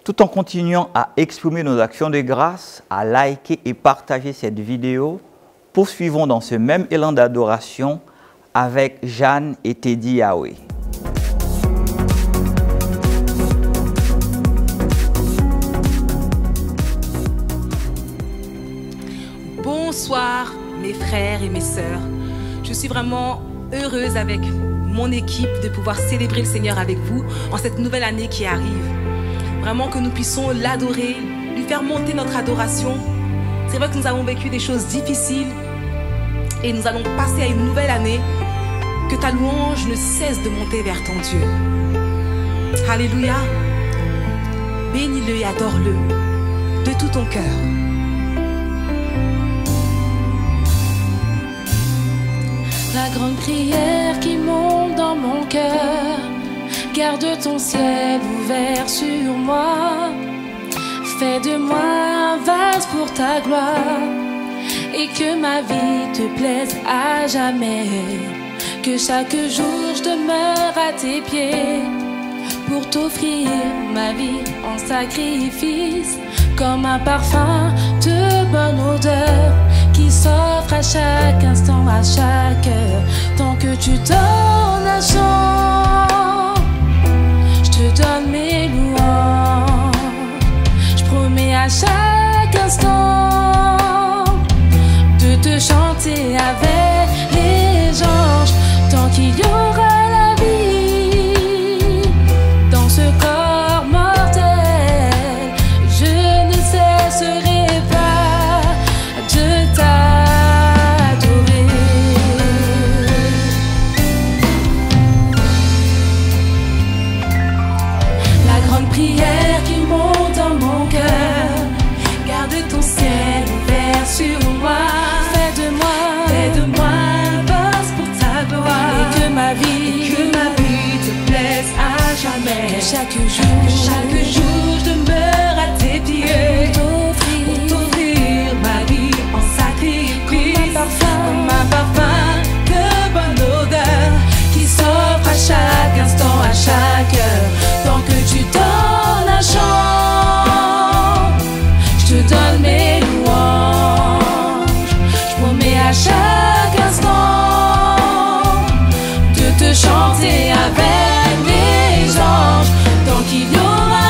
Tout en continuant à exprimer nos actions de grâce, à liker et partager cette vidéo, poursuivons dans ce même élan d'adoration avec Jeanne et Teddy Yahweh. Bonsoir mes frères et mes sœurs. Je suis vraiment heureuse avec mon équipe de pouvoir célébrer le Seigneur avec vous en cette nouvelle année qui arrive. Vraiment que nous puissions l'adorer, lui faire monter notre adoration. C'est vrai que nous avons vécu des choses difficiles et nous allons passer à une nouvelle année. Que ta louange ne cesse de monter vers ton Dieu. Alléluia. Bénis-le et adore-le de tout ton cœur. La grande prière qui monte dans mon cœur, garde ton ciel ouvert sur moi. Fais de moi un vase pour ta gloire, et que ma vie te plaise à jamais. Que chaque jour je demeure à tes pieds, pour t'offrir ma vie en sacrifice, comme un parfum de bonne odeur qui s'offre à chaque instant, à chaque heure. Tant que tu donnes un chant, je te donne mes louanges. Je promets à chaque instant de te chanter avec les anges. Tant qu'il y aura la vie dans ce corps mortel, je ne cesserai pas de t'adorer. La grande prière qui monte dans mon cœur, garde ton ciel ouvert sur moi. Fais de moi un vase pour ta gloire, et que ma vie te plaise à jamais. Que chaque jour je demeure à tes pieds, pour t'offrir ma vie en sacrifice, comme un parfum de bonne odeur qui s'offre à chaque instant, à chaque heure. Tant que tu donnes un chant, je te donne mes louanges. Je promets à chaque instant de te chanter avec les anges. Tant qu'il y aura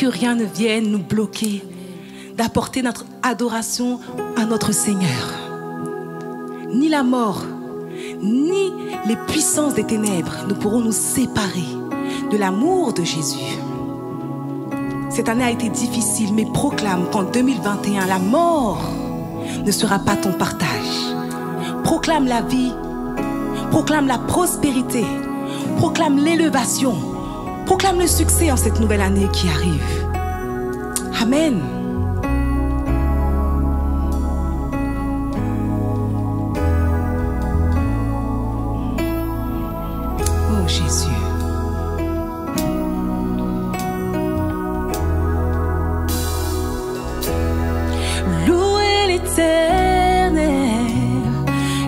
que rien ne vienne nous bloquer d'apporter notre adoration à notre Seigneur. Ni la mort, ni les puissances des ténèbres ne pourront nous séparer de l'amour de Jésus. Cette année a été difficile, mais proclame qu'en 2021, la mort ne sera pas ton partage. Proclame la vie, proclame la prospérité, proclame l'élévation, proclame le succès en cette nouvelle année qui arrive. Amen. Oh Jésus. Louez l'Éternel,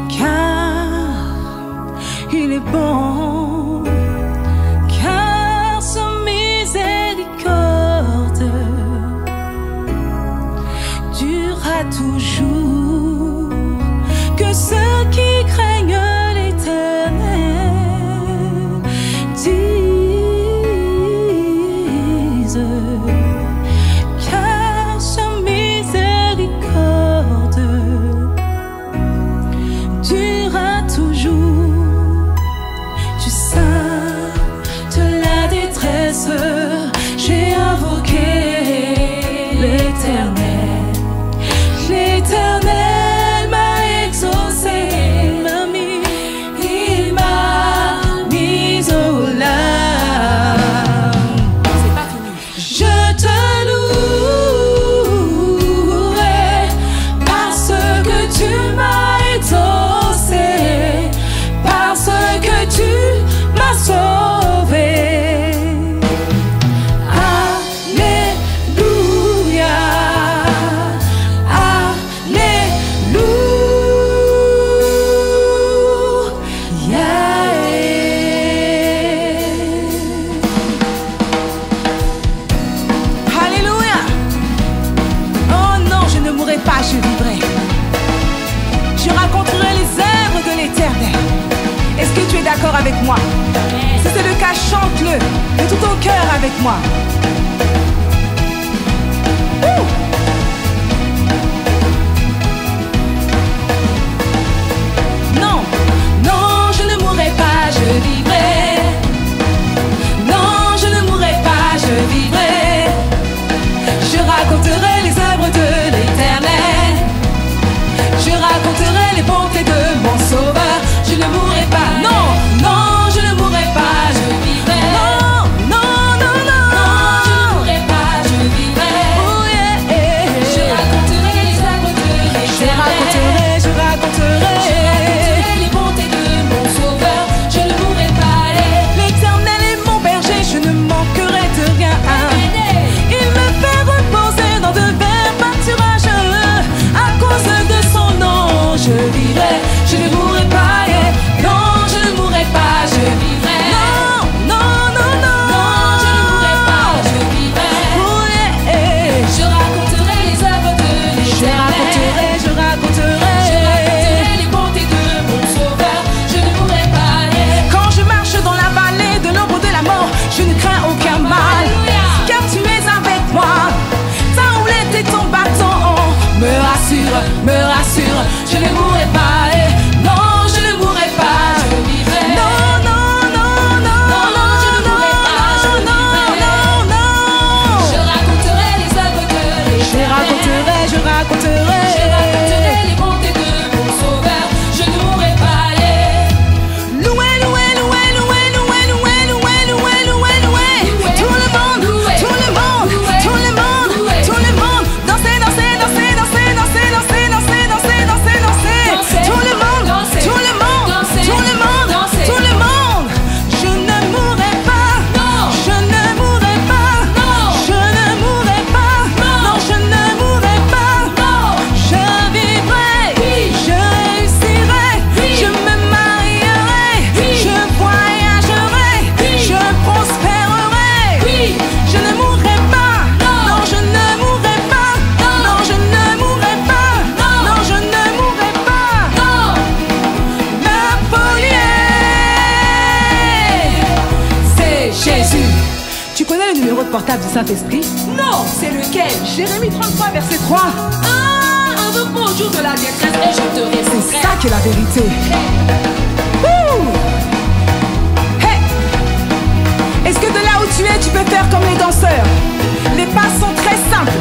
car il est bon, car sa miséricorde durera toujours. Que ceux qui craignent l'Éternel disent, car sa miséricorde durera toujours. Du sein de la détresse, j'ai invoqué l'Éternel. L'Éternel m'a exaucé, il m'a mis au larmes. C'est pas fini. Je te louerai parce que tu m'as exaucé, parce que tu m'as sauvé. Alléluia, Alléluia. Oh non, je ne mourrai pas, je vivrai. Je raconterai les œuvres de l'Éternel. Est-ce que tu es d'accord avec moi? Si c'est le cas, chante-le de tout ton cœur avec moi. Ouh. Non, non, je ne mourrai pas, je vivrai. Non, je ne mourrai pas, je vivrai. Je raconterai les œuvres de l'Éternel. Je raconterai les bontés de mon Sauveur. Je ne mourrai pas, non, non, je ne mourrai pas, je vivrai. Non, non, non, non, non, je ne le numéro de portable du Saint-Esprit? Non, c'est lequel? Jérémie 33, verset 3. Ah, invoque-moi au jour de la détresse et je te répondrai. C'est ça qui est la vérité. Hey. Est-ce que de là où tu es, tu peux faire comme les danseurs? Les pas sont très simples.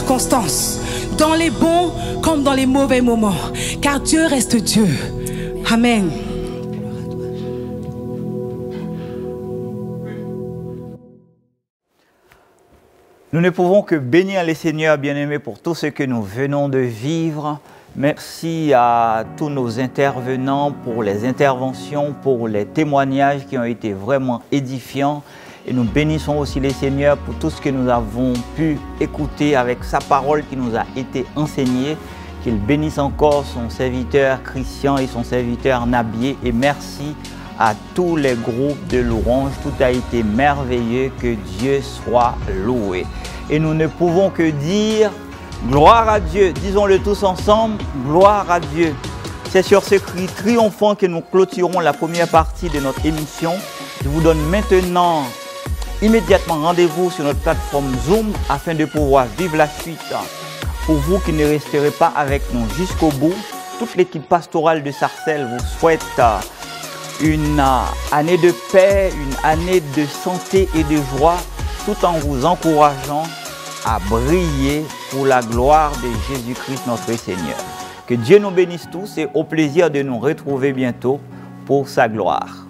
circonstances, dans les bons comme dans les mauvais moments, car Dieu reste Dieu. Amen. Nous ne pouvons que bénir les Seigneurs bien-aimés pour tout ce que nous venons de vivre. Merci à tous nos intervenants pour les interventions, pour les témoignages qui ont été vraiment édifiants. Et nous bénissons aussi les Seigneurs pour tout ce que nous avons pu écouter avec sa parole qui nous a été enseignée. Qu'il bénisse encore son serviteur Christian et son serviteur Nabier. Et merci à tous les groupes de louanges. Tout a été merveilleux. Que Dieu soit loué. Et nous ne pouvons que dire gloire à Dieu. Disons-le tous ensemble, gloire à Dieu. C'est sur ce cri triomphant que nous clôturons la première partie de notre émission. Je vous donne maintenant immédiatement rendez-vous sur notre plateforme Zoom afin de pouvoir vivre la suite. Pour vous qui ne resterez pas avec nous jusqu'au bout, toute l'équipe pastorale de Sarcelles vous souhaite une année de paix, une année de santé et de joie, tout en vous encourageant à briller pour la gloire de Jésus-Christ notre Seigneur. Que Dieu nous bénisse tous et au plaisir de nous retrouver bientôt pour sa gloire.